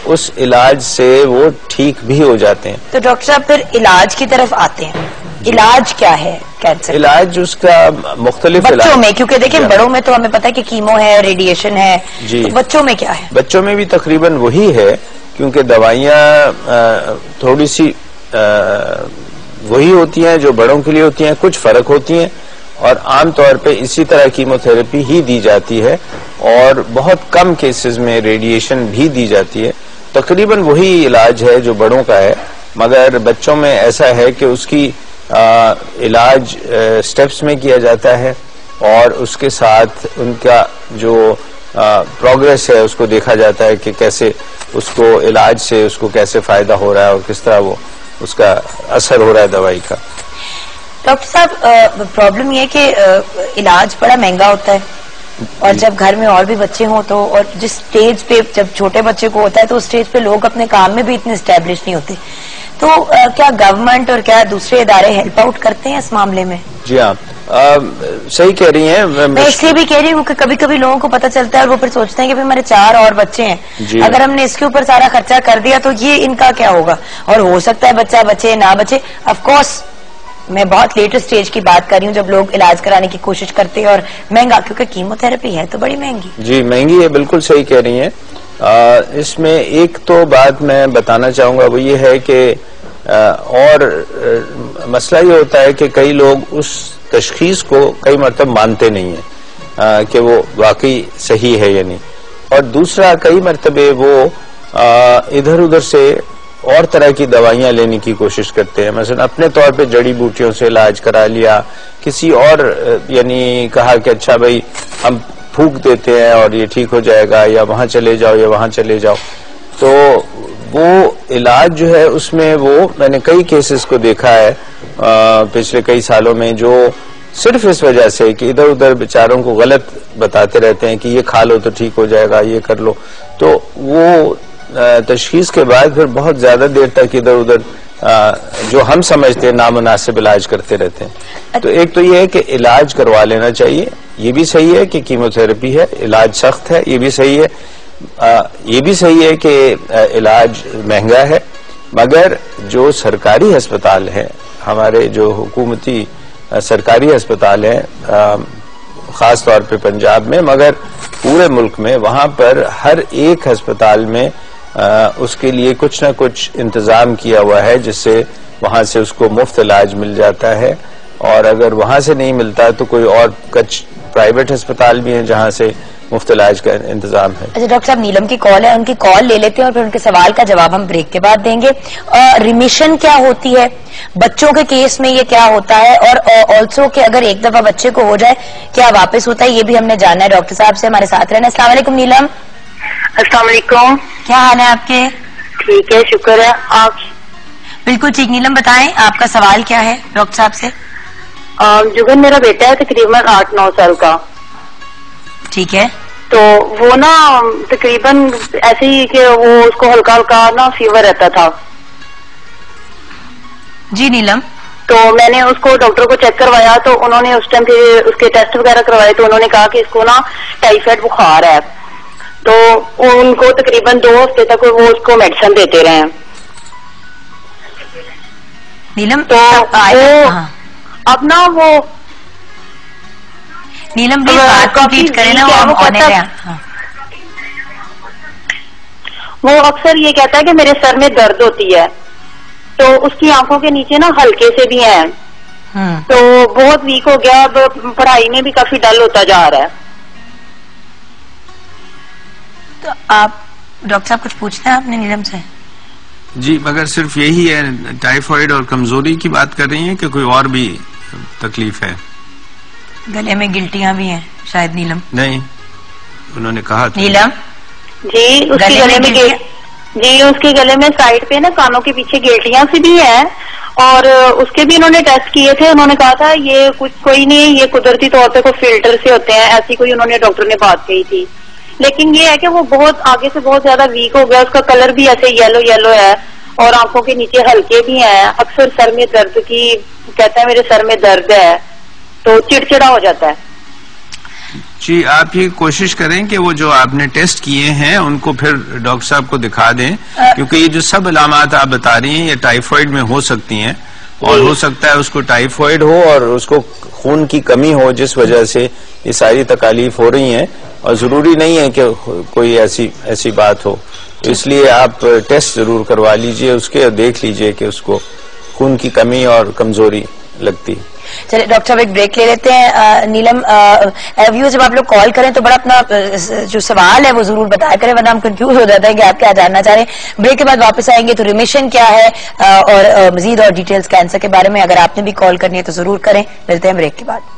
اس علاج سے وہ ٹھیک بھی ہو جاتے ہیں. تو ڈاکٹر صاحب پھر علاج کی طرف آتے ہیں، علاج کیا ہے کینسر؟ علاج اس کا مختلف بچوں میں، کیونکہ دیکھیں بڑوں میں تو ہمیں پتا ہے کہ کیمو ہے، ریڈیشن ہے، جی تو بچوں میں کیا ہے؟ بچوں میں بھی تقریباً وہی ہے، کیونکہ دوائیاں تھوڑی سی وہی ہوتی ہیں جو بڑوں کے لیے ہوتی ہیں، کچھ فرق ہوتی ہیں، اور عام طور پہ اسی طرح کیمو تھراپی ہی دی جاتی ہے، اور بہت کم کیسز میں ریڈیشن بھی دی جاتی ہے. تقریباً وہی علاج ہے جو بڑوں کا ہے، مگر بچوں میں ایسا ہے کہ اس کی علاج سٹیپس میں کیا جاتا ہے، اور اس کے ساتھ ان کا جو پروگریس ہے اس کو دیکھا جاتا ہے کہ کیسے اس کو علاج سے اس کو کیسے فائدہ ہو رہا ہے اور کس طرح وہ اس کا اثر ہو رہا ہے دوائی کا. ڈاکٹر صاحب پرابلم یہ کہ علاج بڑا مہنگا ہوتا ہے، اور جب گھر میں اور بھی بچے ہوں تو، اور جس سٹیج پہ جب چھوٹے بچے کو ہوتا ہے تو اس سٹیج پہ لوگ اپنے کام میں بھی اتنے اسٹیبلش نہیں ہوتے، تو کیا گورنمنٹ اور کیا دوسرے ادارے ہیلپ آؤٹ کرتے ہیں اس معاملے میں؟ جی ہاں صحیح کہہ رہی ہیں. میں اس لیے بھی کہہ رہی ہوں کہ کبھی کبھی لوگوں کو پتہ چلتا ہے اور وہ پھر سوچتے ہیں کہ ہمارے 4 اور بچے ہیں، اگر ہم نے اس کے اوپر سارا خرچہ کر دیا تو یہ ان کا کیا ہوگا، اور ہو سکتا ہے بچہ بچے نہ بچے. آف کورس میں بہت لیٹر سٹیج کی بات کر رہی ہوں جب لوگ علاج کرانے کی کوشش کرتے ہیں، اور مہنگا، کیونکہ کیمو تھراپی ہے تو بڑی مہنگی. جی مہنگی ہے، بالکل صحیح کہہ رہی ہیں. اس میں ایک تو بات میں بتانا چاہوں گا وہ یہ ہے کہ اور مسئلہ یہ ہوتا ہے کہ کئی لوگ اس تشخیص کو کئی مرتبہ مانتے نہیں ہیں کہ وہ واقعی صحیح ہے یا نہیں، اور دوسرا کئی مرتبہ وہ ادھر ادھر سے اور طرح کی دوائیاں لینے کی کوشش کرتے ہیں. مثلا اپنے طور پہ جڑی بوٹیوں سے علاج کرا لیا، کسی اور یعنی کہا کہ اچھا بھائی ہم پھونک دیتے ہیں اور یہ ٹھیک ہو جائے گا، یا وہاں چلے جاؤ یا وہاں چلے جاؤ. تو وہ علاج جو ہے اس میں میں نے کئی کیسز کو دیکھا ہے پچھلے کئی سالوں میں، جو صرف اس وجہ سے کہ ادھر ادھر بیچاروں کو غلط بتاتے رہتے ہیں کہ یہ کھا لو تو ٹھیک ہو جائے گا، یہ کر لو، تو وہ تشخیص کے بعد پھر بہت زیادہ دیر تک ادھر ادھر جو ہم سمجھتے ہیں نامناسب علاج کرتے رہتے ہیں. تو ایک تو یہ ہے کہ علاج کروا لینا چاہیے، یہ بھی صحیح ہے کہ کیموتھراپی ہے، علاج سخت ہے، یہ بھی صحیح ہے. یہ بھی صحیح ہے کہ علاج مہنگا ہے، مگر جو سرکاری ہسپتال ہیں، ہمارے جو حکومتی سرکاری ہسپتال ہیں، خاص طور پہ پنجاب میں، مگر پورے ملک میں، وہاں پر ہر ایک ہسپتال میں اس کے لیے کچھ نہ کچھ انتظام کیا ہوا ہے، جس سے وہاں سے اس کو مفت علاج مل جاتا ہے. اور اگر وہاں سے نہیں ملتا تو کوئی اور کچھ پرائیویٹ ہسپتال بھی ہیں جہاں سے مفت علاج کا انتظام ہے. اچھا ڈاکٹر صاحب، نیلم کی کال ہے، ان کی کال لے لیتے ہیں اور پھر ان کے سوال کا جواب ہم بریک کے بعد دیں گے. ریمیشن کیا ہوتی ہے بچوں کے کیس میں، یہ کیا ہوتا ہے، اور آلسو کہ اگر ایک دفعہ بچے کو ہو جائے کیا واپس ہوتا ہے، یہ بھی ہم نے جاننا ہے. ڈاکٹر صاحب سے ہمارے ساتھ رہنا. السلام علیکم نیلم. السلام علیکم. کیا حال ہے آپ کے؟ ٹھیک ہے، شکر ہے. آپ؟ بالکل ٹھیک. نیلم بتائیں آپ کا سوال کیا ہے ڈاکٹر صاحب سے. جگن، میرا بیٹا ہے تقریباً 8-9 سال کا. ٹھیک ہے. تو وہ نا تقریباً ایسے ہی کہ وہ اس کو ہلکا ہلکا نا فیور رہتا تھا. جی نیلم. تو میں نے اس کو ڈاکٹر کو چیک کروایا تو انہوں نے اس ٹائم پھر اس کے ٹیسٹ وغیرہ کروائے تو انہوں نے کہا کہ اس کو نا ٹائیفائڈ بخار ہے. تو ان کو تقریباً 2 ہفتے تک وہ اس کو میڈیسن دیتے رہے. نیلم تو اب نا وہ نیلم پلیز بات کمپلیٹ کریں نا. وہ اکثر یہ کہتا ہے کہ میرے سر میں درد ہوتی ہے، تو اس کی آنکھوں کے نیچے نا ہلکے سے بھی ہیں، تو بہت ویک ہو گیا. اب پڑھائی میں بھی کافی ڈل ہوتا جا رہا ہے. تو آپ ڈاکٹر صاحب کچھ پوچھنا ہے آپ نے نیلم سے؟ جی، مگر صرف یہی ہے ٹائیفائڈ اور کمزوری کی بات کر رہی ہیں کہ کوئی اور بھی تکلیف ہے؟ گلے میں گلٹیاں بھی ہیں شاید نیلم. نہیں، انہوں نے کہا نیلم. جی اس کے گلے میں اس کے گلے میں سائڈ پہ نا کانوں کے پیچھے گیٹیاں سی بھی ہیں، اور اس کے بھی انہوں نے ٹیسٹ کیے تھے. انہوں نے کہا تھا یہ کچھ کوئی نہیں، یہ قدرتی طور پہ کوئی فلٹر سے ہوتے ہیں، ایسی کوئی انہوں نے ڈاکٹر نے بات کہی تھی. لیکن یہ ہے کہ وہ بہت آگے سے بہت زیادہ ویک ہو گیا. اس کا کلر بھی ایسے یلو ہے اور آنکھوں کے نیچے ہلکے بھی ہیں. اکثر سر میں درد کی کہتا ہے میرے سر میں درد ہے، تو چڑچڑا ہو جاتا ہے. جی، آپ یہ کوشش کریں کہ وہ جو آپ نے ٹیسٹ کیے ہیں ان کو پھر ڈاکٹر صاحب کو دکھا دیں، کیونکہ یہ جو سب علامات آپ بتا رہی ہیں یہ ٹائیفائڈ میں ہو سکتی ہیں، اور ہو سکتا ہے اس کو ٹائیفائڈ ہو اور اس کو خون کی کمی ہو جس وجہ سے یہ ساری تکالیف ہو رہی ہیں، اور ضروری نہیں ہے کہ کوئی ایسی بات ہو. اس لیے آپ ٹیسٹ ضرور کروا لیجئے اس کے، اور دیکھ لیجئے کہ اس کو خون کی کمی اور کمزوری لگتی. چلے ڈاکٹر صاحب ایک بریک لے لیتے ہیں. نیلم ویو جب آپ لوگ کال کریں تو بڑا اپنا جو سوال ہے وہ ضرور بتایا کریں، ورنہ ہم کنفیوز ہو جاتے ہیں کہ آپ کیا جاننا چاہ رہے ہیں. بریک کے بعد واپس آئیں گے تو ریمیشن کیا ہے اور مزید اور ڈیٹیلز کینسر کے بارے میں اگر آپ نے بھی کال کرنی ہے تو ضرور کریں. ملتے ہیں بریک کے بعد.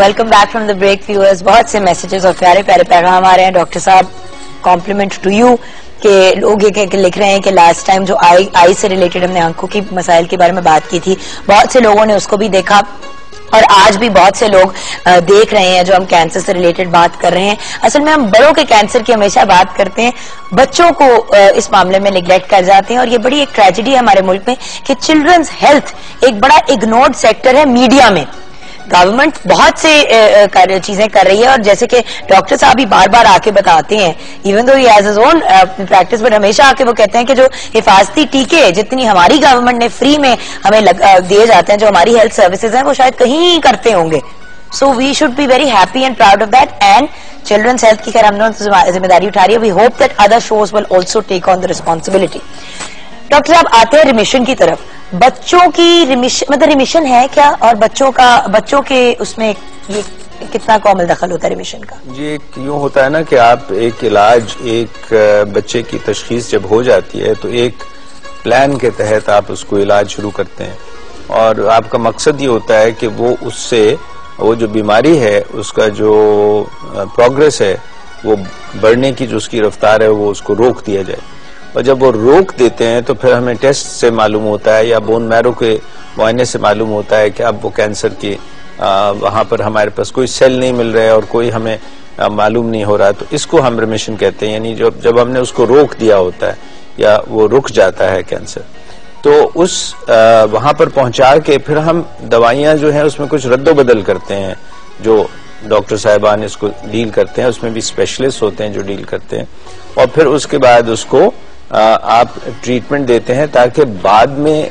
Welcome back from the break viewers. بہت سے میسیجز اور پیارے پیارے پیغام آ رہے ہیں. ڈاکٹر صاحب کمپلیمنٹ ٹو یو کہ لوگ یہ لکھ رہے ہیں کہ لاسٹ ٹائم جو آئی سے ریلیٹڈ ہم نے آنکھوں کی مسائل کے بارے میں بات کی تھی، بہت سے لوگوں نے اس کو بھی دیکھا، اور آج بھی بہت سے لوگ دیکھ رہے ہیں جو ہم کینسر سے ریلیٹڈ بات کر رہے ہیں. اصل میں ہم بڑوں کے کینسر کی ہمیشہ بات کرتے ہیں، بچوں کو اس معاملے میں نیگلیکٹ کر جاتے ہیں، اور یہ بڑی ایک ٹریجڈی ہے ہمارے ملک میں کہ چلڈرنز ہیلتھ ایک بڑا اگنورڈ سیکٹر ہے میڈیا میں. گورنمنٹ بہت سے چیزیں کر رہی ہے، اور جیسے کہ ڈاکٹر صاحب بھی بار بار آ کے بتاتے ہیں، even though he as his own practice, but ہمیشہ آ کے وہ کہتے ہیں کہ جو حفاظتی ٹیکے جتنی ہماری گورنمنٹ نے فری میں ہمیں دیے جاتے ہیں، جو ہماری ہیلتھ سروسز ہیں، وہ شاید کہیں کرتے ہوں گے. So we should be very happy and proud of that. And children's health کی خیر ہم نے ذمہ داری اٹھا رہی ہے. We hope that other shows will also take on the responsibility. Doctor صاحب آتے ہیں ریمیشن کی طرف. بچوں کی ریمیشن ہے کیا، اور بچوں کے اس میں یہ کتنا کامل دخل ہوتا ہے ریمیشن کا؟ جی، ایک یوں ہوتا ہے نا کہ آپ ایک علاج ایک بچے کی تشخیص جب ہو جاتی ہے تو ایک پلان کے تحت آپ اس کو علاج شروع کرتے ہیں، اور آپ کا مقصد یہ ہوتا ہے کہ وہ اس سے وہ جو بیماری ہے اس کا جو پروگرس ہے وہ بڑھنے کی جو اس کی رفتار ہے وہ اس کو روک دیا جائے. اور جب وہ روک دیتے ہیں تو پھر ہمیں ٹیسٹ سے معلوم ہوتا ہے یا بون میرو کے معائنے سے معلوم ہوتا ہے کہ اب وہ کینسر کی وہاں پر ہمارے پاس کوئی سیل نہیں مل رہا ہے اور کوئی ہمیں معلوم نہیں ہو رہا. تو اس کو ہم ریمیشن کہتے ہیں, یعنی جب ہم نے اس کو روک دیا ہوتا ہے یا وہ رک جاتا ہے کینسر, تو اس وہاں پر پہنچا کے پھر ہم دوائیاں جو ہیں اس میں کچھ رد و بدل کرتے ہیں. جو ڈاکٹر صاحبان اس کو ڈیل کرتے ہیں اس میں بھی اسپیشلسٹ ہوتے ہیں جو ڈیل کرتے ہیں, اور پھر اس کے بعد اس کو آپ ٹریٹمنٹ دیتے ہیں تاکہ بعد میں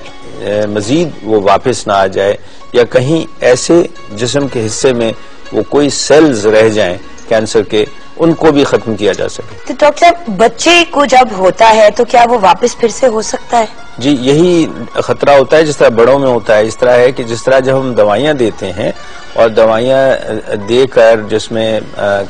مزید وہ واپس نہ آ جائے یا کہیں ایسے جسم کے حصے میں وہ کوئی سیلز رہ جائیں کینسر کے, ان کو بھی ختم کیا جا سکے. تو ڈاکٹر صاحب بچے کو جب ہوتا ہے تو کیا وہ واپس پھر سے ہو سکتا ہے؟ جی یہی خطرہ ہوتا ہے جس طرح بڑوں میں ہوتا ہے. اس طرح ہے کہ جس طرح جب ہم دوائیاں دیتے ہیں اور دوائیاں دے کر جس میں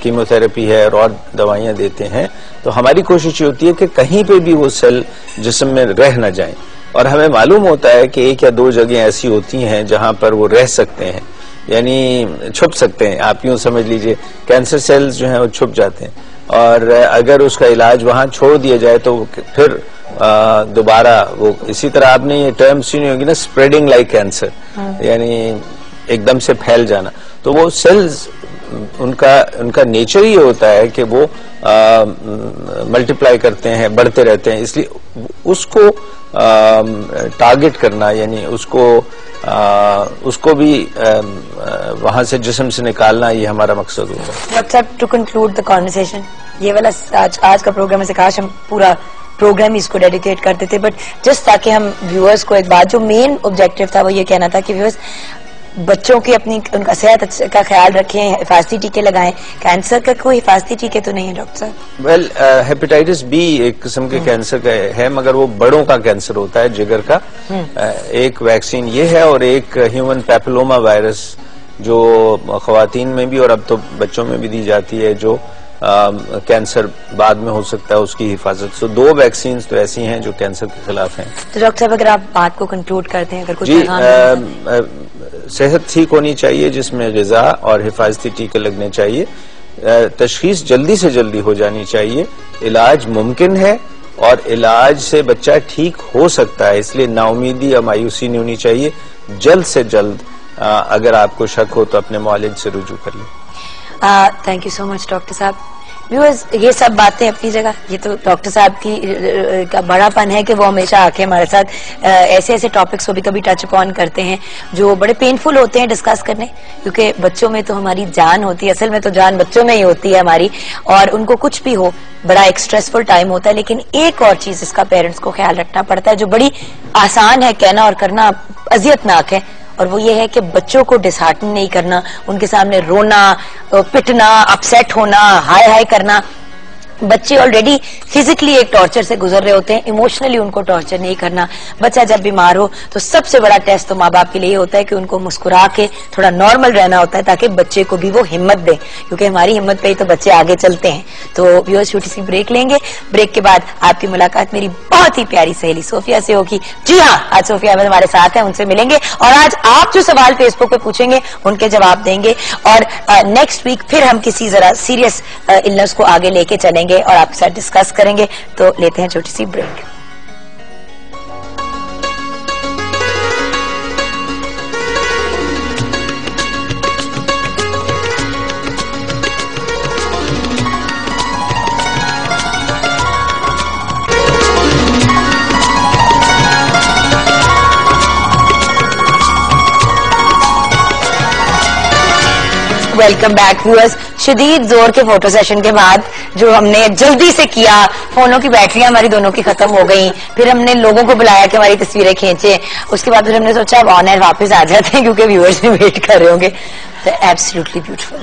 کیمو تھراپی ہے اور دوائیاں دیتے ہیں تو ہماری کوشش یہ ہوتی ہے کہ کہیں پہ بھی وہ سیل جسم میں رہ نہ جائیں, اور ہمیں معلوم ہوتا ہے کہ 1 یا 2 جگہیں ایسی ہوتی ہیں جہاں پر وہ رہ سکتے ہیں, یعنی چھپ سکتے ہیں. آپ یوں سمجھ لیجئے کینسر سیلز جو ہیں وہ چھپ جاتے ہیں, اور اگر اس کا علاج وہاں چھوڑ دیا جائے تو پھر دوبارہ وہ اسی طرح آپ نے یہ ٹرم سنی ہوگی نا, اسپریڈنگ لائک کینسر, یعنی ایک دم سے پھیل جانا. تو وہ سیلز ان کا نیچر ہی ہوتا ہے کہ وہ ملٹیپلائی کرتے ہیں, بڑھتے رہتے ہیں, اس لیے اس کو ٹارگٹ کرنا یعنی اس کو بھی وہاں سے جسم سے نکالنا یہ ہمارا مقصد ہوگا. ڈاکٹر صاحب ٹو کنکلوڈ دا کانورسیشن, یہ والا آج کا پروگرام سے کاش ہم پورا پروگرام اس کو ڈیڈیکیٹ کرتے تھے, بٹ جسٹ تاکہ ہم ویورز کو ایک بات, جو مین آبجیکٹو تھا وہ یہ کہنا تھا کہ ویورز بچوں کی ان کا صحت کا خیال رکھیں, حفاظتی ٹیکے لگائیں. کینسر کا کوئی حفاظتی ٹیکے تو نہیں ہے ڈاکٹر صاحب؟ ویل ہیپیٹائٹس بی ایک قسم کے کینسر کا ہے, مگر وہ بڑوں کا کینسر ہوتا ہے, جگر کا. ایک ویکسین یہ ہے اور ایک ہیومن پیپلوما وائرس جو خواتین میں بھی اور اب تو بچوں میں بھی دی جاتی ہے, جو کینسر بعد میں ہو سکتا ہے اس کی حفاظت. سو 2 ویکسینز تو ایسی ہیں جو کینسر کے خلاف ہیں. تو ڈاکٹر صاحب اگر آپ بات کو کنکلوڈ کرتے ہیں, اگر کچھ جی صحت ٹھیک ہونی چاہیے جس میں غذا اور حفاظتی ٹیکے لگنے چاہیے, تشخیص جلدی سے جلدی ہو جانی چاہیے, علاج ممکن ہے اور علاج سے بچہ ٹھیک ہو سکتا ہے, اس لیے نا امیدی یا مایوسی نہیں ہونی چاہیے. جلد سے جلد اگر آپ کو شک ہو تو اپنے معالج سے رجوع کر لیں. Thank you so much doctor صاحب. ویورز یہ سب باتیں اپنی جگہ, یہ تو ڈاکٹر صاحب کی کا بڑا پن ہے کہ وہ ہمیشہ آ کے ہمارے ساتھ ایسے ٹاپکس کو بھی کبھی ٹچ اپون کرتے ہیں جو بڑے پینفل ہوتے ہیں ڈسکس کرنے, کیونکہ بچوں میں تو ہماری جان ہوتی ہے, اصل میں تو جان بچوں میں ہی ہوتی ہے ہماری, اور ان کو کچھ بھی ہو بڑا ایک اسٹریسفل ٹائم ہوتا ہے. لیکن ایک اور چیز اس کا پیرنٹس کو خیال رکھنا پڑتا ہے جو بڑی آسان ہے کہنا اور کرنا اذیت ناک ہے, اور وہ یہ ہے کہ بچوں کو ڈسہارٹن نہیں کرنا, ان کے سامنے رونا, پٹنا, اپسیٹ ہونا, ہائے کرنا. بچے آلریڈی فزیکلی ایک ٹارچر سے گزر رہے ہوتے ہیں, ایموشنلی ان کو ٹارچر نہیں کرنا. بچہ جب بیمار ہو تو سب سے بڑا ٹیسٹ تو ماں باپ کے لیے ہوتا ہے کہ ان کو مسکرا کے تھوڑا نارمل رہنا ہوتا ہے تاکہ بچے کو بھی وہ ہمت دے, کیونکہ ہماری ہمت پہ ہی تو بچے آگے چلتے ہیں. تو ویورز چھوٹی سی بریک لیں گے, بریک کے بعد آپ کی ملاقات میری بہت ہی پیاری سہیلی صوفیہ سے ہوگی. جی ہاں, آج صوفیہ احمد ہمارے ساتھ ہیں, ان سے ملیں گے اور آج آپ جو سوال فیس بک پہ پوچھیں گے ان کے جواب دیں گے, اور نیکسٹ ویک پھر ہم کسی ذرا سیریس النس کو آگے لے کے چلیں گے اور آپ کے ساتھ ڈسکس کریں گے. تو لیتے ہیں چھوٹی سی بریک. Welcome back viewers. شدید زور کے فوٹو سیشن کے بعد جو ہم نے جلدی سے کیا, فونوں کی بیٹریاں ہماری دونوں کی ختم ہو گئیں, پھر ہم نے لوگوں کو بلایا کہ ہماری تصویریں کھینچیں, اس کے بعد پھر ہم نے سوچا اب آن ایئر واپس آ جاتے ہیں کیونکہ ویورز بھی ویٹ کر رہے ہوں گے. Absolutely beautiful.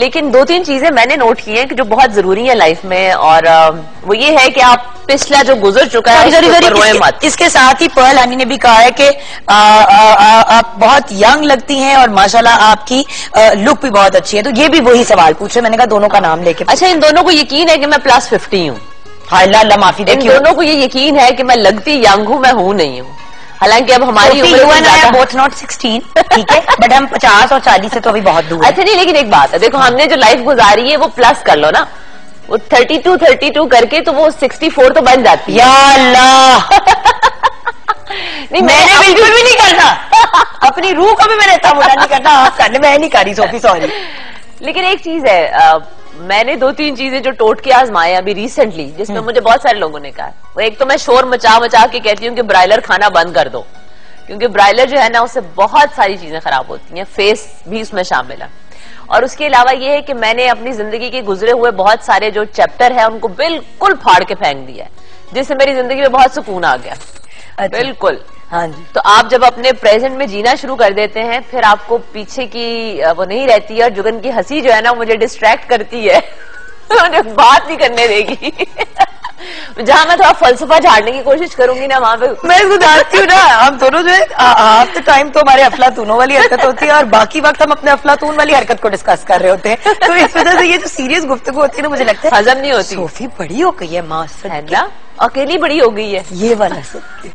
لیکن 2-3 چیزیں میں نے نوٹ کی ہیں کہ جو بہت ضروری ہیں لائف میں, اور وہ یہ ہے کہ آپ پچھلا جو گزر چکا ہے روئے مت. اس کے ساتھ ہی پرل ہنی نے بھی کہا ہے کہ آپ بہت ینگ لگتی ہیں اور ماشاءاللہ آپ کی لک بھی بہت اچھی ہے, تو یہ بھی وہی سوال پوچھ رہے, میں نے کہا دونوں کا نام لے کے. اچھا, ان دونوں کو یقین ہے کہ میں +50 ہوں؟ ہاں, اللہ معافی دے. ان دونوں کو یہ یقین ہے کہ میں لگتی ینگ ہوں, میں ہوں نہیں ہوں, حالانکہ اب ہماری بوتھ ناٹ 16, ٹھیک ہے, بٹ ہم 50 اور 40 سے تو ابھی بہت دور. اچھا نہیں, لیکن ایک بات ہے, دیکھو ہم نے جو لائف گزاری ہے وہ پلس کر لو نا, وہ 32 کر کے تو وہ 64 تو بن جاتی ہے. یا اللہ, نہیں میں نے بالکل بھی نہیں کرنا, اپنی روح کو بھی میں نے اتنا بڑا نہیں کرنا, آپ کرنے میں نہیں کری صوفی, سوری. لیکن ایک چیز ہے, میں نے 2-3 چیزیں جو ٹوٹ کے آزمائے ابھی ریسنٹلی, جس میں مجھے بہت سارے لوگوں نے کہا, وہ ایک تو میں شور مچا کے کہتی ہوں کہ برائلر کھانا بند کر دو, کیونکہ برائلر جو ہے نا اس سے بہت ساری چیزیں خراب ہوتی ہیں, فیس بھی اس میں شامل ہے. اور اس کے علاوہ یہ ہے کہ میں نے اپنی زندگی کے گزرے ہوئے بہت سارے جو چیپٹر ہیں ان کو بالکل پھاڑ کے پھینک دیا ہے, جس سے میری زندگی میں بہت سکون آ گیا. بالکل. ہاں جی. تو آپ جب اپنے پریزنٹ میں جینا شروع کر دیتے ہیں, پھر آپ کو پیچھے کی وہ نہیں رہتی ہے, اور جگن کی ہنسی جو ہے نا مجھے ڈسٹریکٹ کرتی ہے, مجھے بات نہیں کرنے دے گی. جہاں میں تھوڑا فلسفہ جھاڑنے کی کوشش کروں گی نا, وہاں پہ میں اس کو جانتی ہوں نا, ہم دونوں جو ہے ہاف دا ٹائم تو ہمارے افلاطونوں والی حرکت ہوتی ہے, اور باقی وقت ہم اپنے افلاطون والی حرکت کو ڈسکس کر رہے ہوتے ہیں, تو اس وجہ سے یہ جو سیریس گفتگو ہوتی ہے نا, مجھے لگتا ہے ہضم نہیں ہوتی. صوفی بڑی ہو گئی ہے ماں سے, اکیلی بڑی ہو گئی ہے, یہ والا سب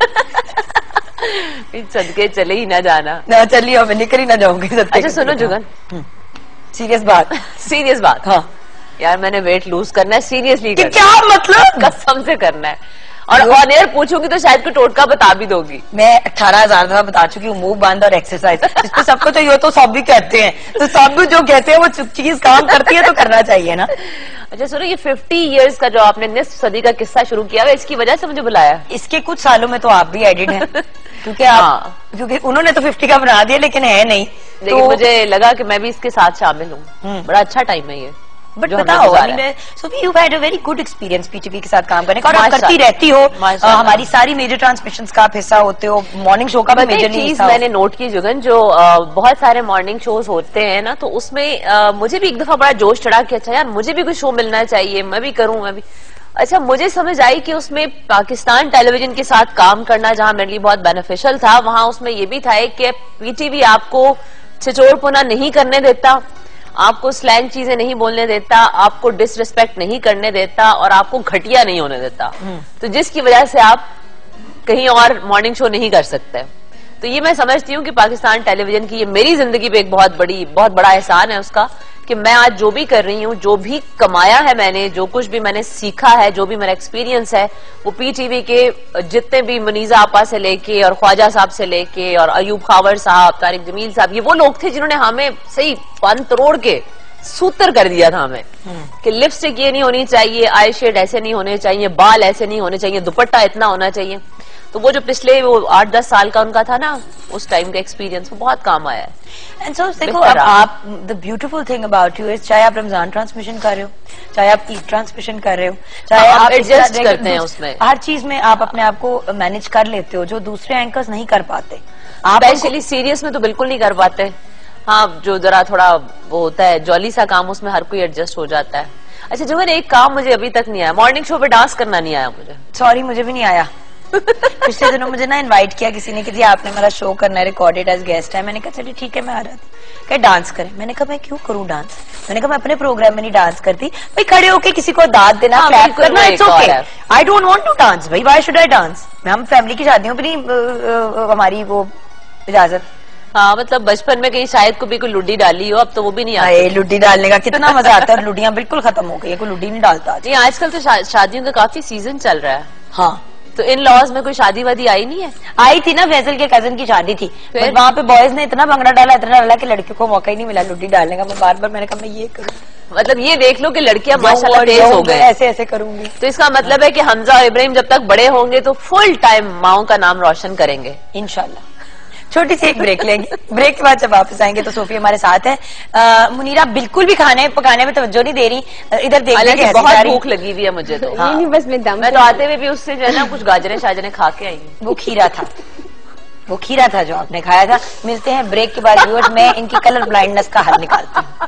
صدقے چلے ہی نہ جانا. چلیے اب نکل ہی نہ جاؤں گی. اچھا سنو جگن, سیریس بات, ہاں یار میں نے ویٹ لوز کرنا ہے, سیریسلی. کیا مطلب؟ قسم سے کرنا ہے, اور آن ایئر پوچھوں گی تو شاید کوئی ٹوٹکا بتا بھی دو گی. میں 18,000 دفعہ بتا چکی ہوں, منہ بند اور ایکسرسائز, اس پہ سب کو چاہیے تو سب بھی کہتے ہیں, تو سب بھی جو کہتے ہیں وہ چیز کام کرتی ہے تو کرنا چاہیے نا. اچھا سنو, یہ 50 ایئرس کا جو آپ نے نصف صدی کا قصہ شروع کیا ہے, اس کی وجہ سے مجھے بلایا. اس کے کچھ سالوں میں تو آپ بھی ایڈڈ ہیں, کیونکہ انہوں نے تو 50 کا بنا دیا لیکن ہے نہیں, لیکن مجھے لگا کہ میں بھی اس کے ساتھ شامل ہوں. بڑا اچھا ٹائم ہے یہ. بٹ بتاؤ, Sofi you had a very good experience P T V کے ساتھ کام کرنے کا, اور آپ کرتی رہتی ہو, ہماری ساری میجر ٹرانسمیشنز کا آپ حصہ ہوتے ہو, مارننگ شو کا بھی میجر حصہ. میں نے نوٹ کی جگن, جو بہت سارے مارننگ شوز ہوتے ہیں نا, تو اس میں مجھے بھی ایک دفعہ بڑا جوش چڑھا کہ اچھا یار مجھے بھی کوئی شو ملنا چاہیے, میں بھی کروں, میں بھی. اچھا مجھے سمجھ آئی کہ اس میں پاکستان ٹیلی ویژن کے ساتھ کام کرنا جہاں میرے لیے بہت بینیفیشل تھا, وہاں اس میں یہ بھی تھا کہ پی ٹی وی آپ کو چھچوڑ پنا نہیں کرنے دیتا, آپ کو سلینگ چیزیں نہیں بولنے دیتا, آپ کو ڈس ریسپیکٹ نہیں کرنے دیتا, اور آپ کو گھٹیا نہیں ہونے دیتا, تو جس کی وجہ سے آپ کہیں اور مارننگ شو نہیں کر سکتے. تو یہ میں سمجھتی ہوں کہ پاکستان ٹیلی ویژن کی یہ میری زندگی پہ ایک بہت بڑا احسان ہے اس کا, کہ میں آج جو بھی کر رہی ہوں, جو بھی کمایا ہے میں نے, جو کچھ بھی میں نے سیکھا ہے, جو بھی میرا ایکسپیرینس ہے, وہ پی ٹی وی کے جتنے بھی منیزہ آپا سے لے کے اور خواجہ صاحب سے لے کے اور ایوب خاور صاحب, طارق جمیل صاحب, یہ وہ لوگ تھے جنہوں نے ہمیں صحیح پن تروڑ کے سوتر کر دیا تھا ہمیں, کہ لپسٹک یہ نہیں ہونی چاہیے, آئی شیڈ ایسے نہیں ہونے چاہیے, بال ایسے نہیں ہونے چاہیے, دوپٹہ اتنا ہونا چاہیے. تو وہ جو پچھلے وہ 8-10 سال کا ان کا تھا نا, اس ٹائم کا ایکسپیرینس وہ بہت کام آیا ہے. اینڈ سو دیکھو, اب آپ the beautiful thing about you is, چاہے آپ رمضان ٹرانسمیشن کر رہے ہو, چاہے آپ عید ٹرانسمیشن کر رہے ہو, چاہے آپ ایڈجسٹ کرتے ہیں, اس میں ہر چیز میں آپ اپنے آپ کو مینج کر لیتے ہو, جو دوسرے اینکرز نہیں کر پاتے. آپ اسپیشلی سیریس میں تو بالکل نہیں کر پاتے. ہاں جو ذرا تھوڑا وہ ہوتا ہے جولی سا کام, اس میں ہر کوئی ایڈجسٹ ہو جاتا ہے. اچھا جو ایک کام مجھے ابھی تک نہیں آیا, مارننگ شو پہ ڈانس کرنا نہیں آیا مجھے. سوری, مجھے بھی نہیں آیا. پچھلے دنوں مجھے نا انوائٹ کیا کسی نے کہ جی آپ نے میرا شو کرنا ہے, ریکارڈیڈ ایز گیسٹ ہے. میں نے کہا چلیے ٹھیک ہے, میں آ رہا تھی. کہ ڈانس کریں, میں نے کہا میں کیوں کروں ڈانس, میں نے کہا میں اپنے پروگرام میں نہیں ڈانس کرتی. بھائی کھڑے ہو کے کسی کو داد دینا, کلیپ کرنا, it's okay. I don't want to dance, بھائی وائی شوڈ آئی ڈانس. ہم فیملی کی شادیوں پہ نہیں ہماری وہ اجازت. ہاں مطلب بچپن میں کہیں شاید کو بھی کوئی لڈی ڈالی ہو, اب تو وہ بھی نہیں آتی. لڈی ڈالنے کا کتنا مزہ آتا ہے, لڈیاں بالکل ختم ہو گئی, کوئی لڈی نہیں ڈالتا. جی آج کل تو شادیوں کا کافی سیزن چل رہا ہے. ہاں تو ان لاز میں کوئی شادی وادی آئی نہیں ہے؟ آئی تھی نا, فیصل کے کزن کی شادی تھی, وہاں پہ بوائز نے اتنا بھنگڑا ڈالا کہ لڑکیوں کو موقع ہی نہیں ملا لڈی ڈالنے کا. میں بار بار میں نے کہا میں یہ کروں, مطلب یہ دیکھ لو کہ لڑکیاں ماشاءاللہ تیز ہو گئے, ایسے ایسے کروں گی. تو اس کا مطلب ہے کہ حمزہ اور ابراہیم جب تک بڑے ہوں گے تو فل ٹائم ماؤں کا نام روشن کریں گے انشاءاللہ. چھوٹی سی ایک بریک لیں گے, بریک کے بعد جب واپس آئیں گے تو صوفی ہمارے ساتھ ہے. منیرہ بالکل بھی کھانے پکانے میں توجہ نہیں دے رہی, ادھر دیکھ بہت بھوک لگی ہوئی ہے مجھے تو. بس میں تو آتے ہوئے بھی اس سے جو ہے نا کچھ گاجریں شاجریں کھا کے آئی. وہ کھیرا تھا جو آپ نے کھایا تھا. ملتے ہیں بریک کے بعد. میں ان کی کلر بلائنڈنس کا حل نکالتی ہوں.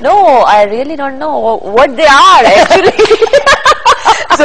No, I really don't know what they are actually. So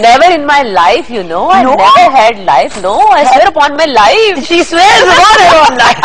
Never in my life, you know. I never had life. No, I swear upon my life. She swears upon her own life.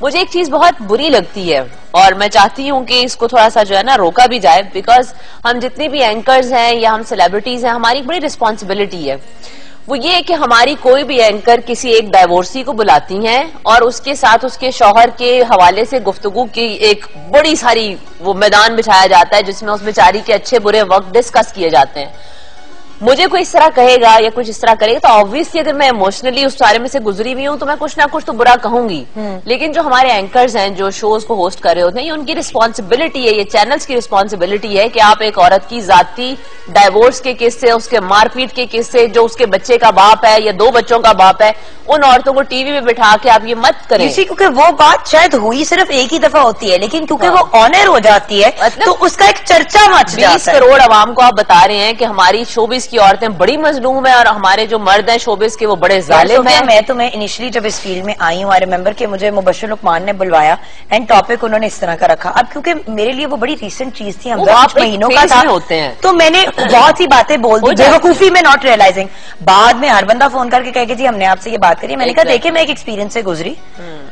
مجھے ایک چیز بہت بری لگتی ہے اور میں چاہتی ہوں کہ اس کو تھوڑا سا جو ہے نا روکا بھی جائے, بیکاز ہم جتنے بھی اینکرز ہیں یا ہم سیلیبریٹیز ہیں, ہماری بڑی رسپانسبلٹی ہے. وہ یہ کہ ہماری کوئی بھی اینکر کسی ایک ڈائیورسی کو بلاتی ہیں اور اس کے ساتھ اس کے شوہر کے حوالے سے گفتگو کی ایک بڑی ساری وہ میدان بچھایا جاتا ہے جس میں اس بیچاری کے اچھے برے وقت ڈسکس کیے جاتے ہیں. مجھے کوئی اس طرح کہے گا یا کچھ اس طرح کرے گا تو آبویسلی اگر میں ایموشنلی اس بارے میں سے گزری ہوئی ہوں تو میں کچھ نہ کچھ تو برا کہوں گی. لیکن جو ہمارے اینکرز ہیں جو شوز کو ہوسٹ کر رہے ہوتے ہیں, یہ ان کی رسپانسبلٹی ہے, یہ چینلز کی رسپانسبلٹی ہے کہ آپ ایک عورت کی ذاتی ڈائیورس کے قصے, اس کے مار پیٹ کے قصے, جو اس کے بچے کا باپ ہے یا 2 بچوں کا باپ ہے, ان عورتوں کو ٹی وی میں بٹھا کے آپ یہ مت کریں. کیونکہ وہ بات شاید ہوئی صرف ایک ہی دفعہ ہوتی ہے, لیکن کیونکہ وہ آنر ہو جاتی ہے تو اس کا ایک چرچا مچ جاتا ہے. 20 کروڑ عوام کو آپ بتا رہے ہیں کہ ہماری شوبز کی عورتیں بڑی مظلوم ہیں اور ہمارے جو مرد ہیں شوبز کے وہ بڑے ظالم ہیں. میں تو انیشلی جب اس فیلڈ میں آئی ہوں, آئی ریمبر کہ مجھے مبشر لقمان نے بلوایا اینڈ ٹاپک انہوں نے اس طرح کا رکھا. اب کیونکہ میرے لیے وہ بڑی ریسنٹ چیز تھی, ہم کچھ مہینوں کا تھا, ہوتے ہیں تو میں نے بہت سی باتیں بول دی بیوقوفی میں, ناٹ ریئلائزنگ. بعد میں ہر بندہ فون کر کے کہے کہ جی ہم نے آپ سے یہ بات کری. میں نے کہا دیکھیں میں ایک ایکسپیرینس سے گزری,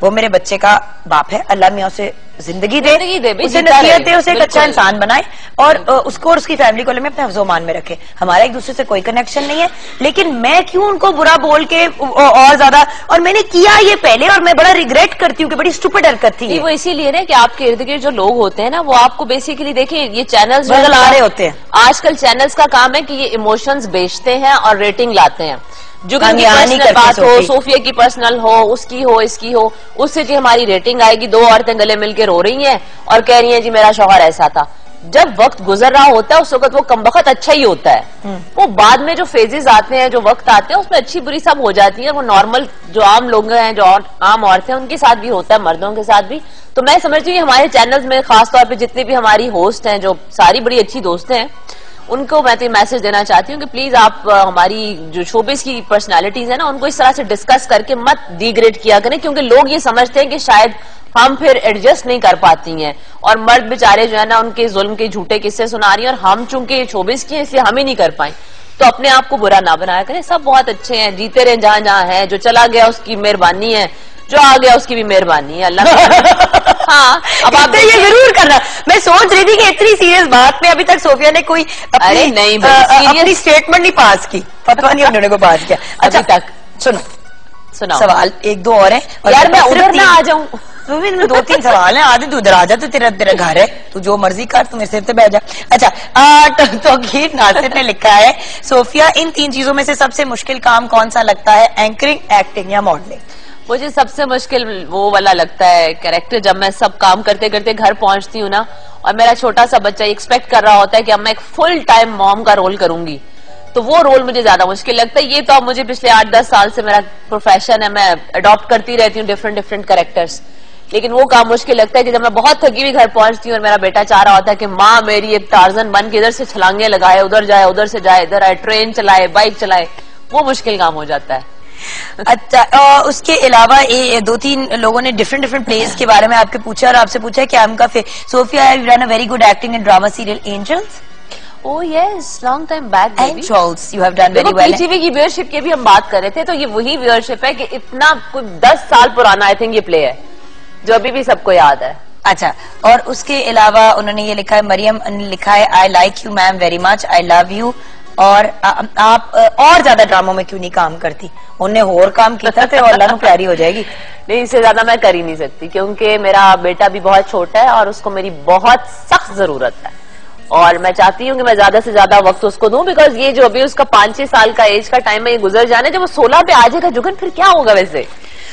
وہ میرے بچے کا باپ ہے, اللہ میاں اسے زندگی دے, اسے نصیحت دے, اسے ایک اچھا انسان بنائے اور اس کو اور اس کی فیملی کو میں اپنے حفظ و امان میں رکھے. ہمارا ایک دوسرے سے کوئی کنیکشن نہیں ہے, لیکن میں کیوں ان کو برا بول کے اور زیادہ, اور میں نے کیا یہ پہلے اور میں بڑا ریگریٹ کرتی ہوں کہ بڑی اسٹوپڈ حرکت تھی. وہ اسی لیے نا کہ آپ کے ارد گرد جو لوگ ہوتے ہیں نا وہ آپ کو بیسیکلی دیکھیں یہ چینلز بدل آ رہے ہوتے ہیں. آج کل چینلز کا کام ہے کہ یہ ایموشنز بیچتے ہیں اور ریٹنگ لاتے ہیں. جگن کی پرسنل بات ہو, صوفیہ کی پرسنل ہو, اس کی ہو, اس کی ہو, اس سے جی ہماری ریٹنگ آئے گی. 2 عورتیں گلے مل کے رو رہی ہیں اور کہہ رہی ہیں جی میرا شوہر ایسا تھا. جب وقت گزر رہا ہوتا ہے اس وقت وہ کمبخت اچھا ہی ہوتا ہے. وہ بعد میں جو فیزز آتے ہیں, جو وقت آتے ہیں, اس میں اچھی بری سب ہو جاتی ہیں. وہ نارمل جو عام لوگ ہیں, جو عام عورتیں ہیں, ان کے ساتھ بھی ہوتا ہے, مردوں کے ساتھ بھی. تو میں سمجھتی ہوں ہمارے چینلز میں خاص طور پہ جتنے بھی ہماری ہوسٹ ہیں جو ساری بڑی اچھی دوستیں ہیں, ان کو میں تو یہ میسج دینا چاہتی ہوں کہ پلیز آپ ہماری جو شوبز کی پرسنالٹیز ہیں نا ان کو اس طرح سے ڈسکس کر کے مت ڈیگریڈ کیا کریں, کیونکہ لوگ یہ سمجھتے ہیں کہ شاید ہم پھر ایڈجسٹ نہیں کر پاتی ہیں اور مرد بیچارے جو ہے نا ان کے ظلم کے جھوٹے قصے سنا رہی ہیں, اور ہم چونکہ شوبز کی ہیں اس لیے ہم ہی نہیں کر پائیں. تو اپنے آپ کو برا نہ بنایا کریں. سب بہت اچھے ہیں, جیتے رہے جہاں جہاں ہیں. جو چلا گیا اس کی مہربانی ہے, جو آ گیا اس کی بھی مہربانی ہے, اللہ. ہاں اب آپ یہ ضرور کرنا. میں سوچ رہی تھی کہ اتنی سیریس بات میں ابھی تک صوفیہ نے کوئی اپنی اسٹیٹمنٹ نہیں پاس کی, فتویٰ نہیں انہوں نے کو پاس کیا ابھی تک. سنو سوال 1-2 اور ہیں یار, میں ادھر نہ آ جاؤں. 2-3 سوال ہیں, آدھے تو ادھر آ جا, تو تیرا گھر ہے, تو جو مرضی کر, تم میرے سے بیٹھ جا. اچھا, توقیر ناصر نے لکھا ہے صوفیہ ان 3 چیزوں میں سے سب سے مشکل کام کون سا لگتا ہے, اینکرنگ, ایکٹنگ یا ماڈلنگ؟ مجھے سب سے مشکل وہ والا لگتا ہے کریکٹر. جب میں سب کام کرتے کرتے گھر پہنچتی ہوں نا اور میرا چھوٹا سا بچہ ایکسپیکٹ کر رہا ہوتا ہے کہ اب میں ایک فل ٹائم موم کا رول کروں گی, تو وہ رول مجھے زیادہ مشکل لگتا ہے. یہ تو اب مجھے پچھلے 8-10 سال سے میرا پروفیشن ہے, میں اڈاپٹ کرتی رہتی ہوں ڈفرنٹ کریکٹرز. لیکن وہ کام مشکل لگتا ہے کہ جب میں بہت تھکی ہوئی گھر پہنچتی ہوں اور میرا بیٹا چاہ رہا ہوتا ہے کہ ماں میری ایک ٹارزن بن کے ادھر سے چھلانگے لگائے, ادھر جائے, ادھر سے جائے, ادھر آئے, ٹرین چلائے, بائک چلائے, وہ مشکل کام ہو جاتا ہے. اچھا, اس کے علاوہ 2-3 لوگوں نے ڈفرنٹ پلیز کے بارے میں آپ کے پوچھا اور آپ سے پوچھا کہ ہم کا Sofia you done a very good acting in drama serial Angels. Oh yes, long time back baby. Angels, you have done very well. P T وی کی ویئرشپ کی بھی ہم بات کر رہے تھے, تو یہ وہی ویئرشپ ہے کہ اتنا کوئی 10 سال پرانا آئی تھنک یہ پلے ہے جو ابھی بھی سب کو یاد ہے. اچھا, اور اس کے علاوہ انہوں نے یہ لکھا ہے, مریم نے لکھا ہے I like you ma'am very much, I love you, اور آپ اور زیادہ ڈراموں میں کیوں نہیں کام کرتی, انہیں اور کام کیا تو اللہ نو پیاری ہو جائے گی. نہیں, اس سے زیادہ میں کر ہی نہیں سکتی کیونکہ میرا بیٹا بھی بہت چھوٹا ہے اور اس کو میری بہت سخت ضرورت ہے, اور میں چاہتی ہوں کہ میں زیادہ سے زیادہ وقت اس کو دوں, بیکاز یہ جو ابھی اس کا 5-6 سال کا ایج کا ٹائم ہے یہ گزر جانے, جب وہ 16 پہ آ جائے گا جگن پھر کیا ہوگا. ویسے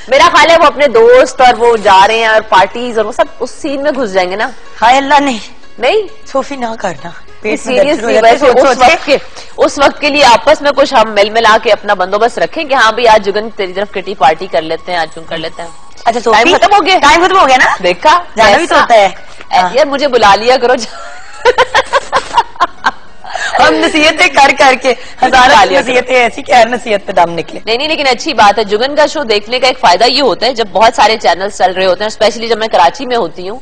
میرا خیال ہے وہ اپنے دوست اور وہ جا رہے ہیں اور پارٹیز اور وہ سب اس سین میں گھس جائیں گے نا. ہائے اللہ, نہیں صوفی نہ کرنا سیریسلی. اس وقت کے لیے آپس میں کچھ ہم مل ملا کے اپنا بندوبست رکھیں کہ ہاں بھی آج جگن تیری طرف کٹی پارٹی کر لیتے ہیں, آج کیوں کر لیتے ہیں. اچھا, ٹائم ختم ہو گیا نا, دیکھا جانا بھی تو ہوتا ہے یار, مجھے بلا لیا کرو. ہم نصیحتیں کر کے نصیحتیں ایسی کہ ہر نصیحت پہ دم نکلے. نہیں, لیکن اچھی بات ہے. جگن کا شو دیکھنے کا ایک فائدہ یہ ہوتا ہے جب بہت سارے چینل چل رہے ہوتے ہیں, اسپیشلی جب میں کراچی میں ہوتی ہوں,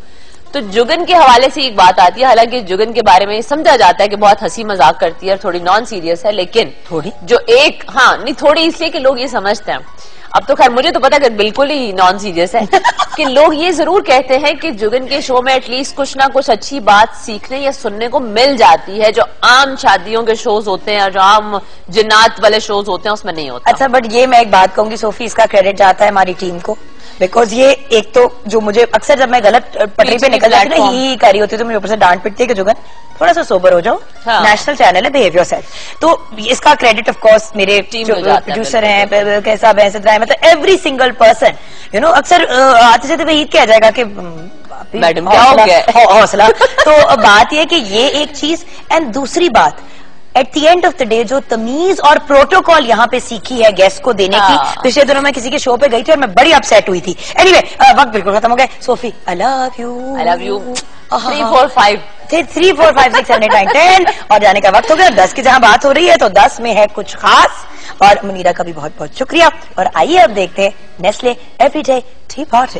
تو جگن کے حوالے سے ایک بات آتی ہے. حالانکہ جگن کے بارے میں سمجھا جاتا ہے کہ بہت ہنسی مذاق کرتی ہے اور تھوڑی نان سیریس ہے, لیکن تھوڑی جو ایک نہیں تھوڑی اس لیے کہ لوگ یہ سمجھتے ہیں اب تو خیر مجھے تو پتا کہ بالکل ہی نان سیریس ہے کہ لوگ یہ ضرور کہتے ہیں کہ جگن کے شو میں ایٹ لیسٹ کچھ نہ کچھ اچھی بات سیکھنے یا سننے کو مل جاتی ہے، جو عام شادیوں کے شوز ہوتے ہیں اور جو عام جنات والے شوز ہوتے ہیں اس میں نہیں ہوتا. اچھا بٹ یہ میں ایک بات کہوں گی صوفی، اس کا کریڈٹ جاتا ہے ہماری ٹیم کو، بیکاز یہ ایک تو جو مجھے اکثر جب میں غلط پٹری پہ نکل جاتی نا ہی کر رہی ہوتی ہے تو مجھے اوپر سے ڈانٹ پٹتی ہے کہ جگن تھوڑا سا سوبر ہو جاؤ، نیشنل چینل ہے، بہیو یور سیلف. تو اس کا کریڈٹ آف کورس میرے پروڈیوسر ہیں، کیسا بحث ہے، مطلب every single person you know. اکثر آتے جاتے عید کیا جائے گا کہ میڈم کیا ہو گیا حوصلہ. تو بات یہ کہ یہ ایک چیز، اینڈ دوسری بات at the end of the day جو تمیز اور پروٹوکال یہاں پہ سیکھی ہے گیسٹ کو دینے کی. پچھلے دنوں میں کسی کے شو پہ گئی تھی اور میں بڑی اپسیٹ ہوئی تھی. اینی وے وقت بالکل ختم ہو گیا. صوفی آئی لو یو 3 4 5 3 4 5 6 7 8 9 10 اور جانے کا وقت ہو گیا. 10 کی جہاں بات ہو رہی ہے تو 10 میں ہے کچھ خاص. اور منیرا کا بھی بہت بہت شکریہ. اور آئیے اب دیکھتے ہیں Nestle every day T party.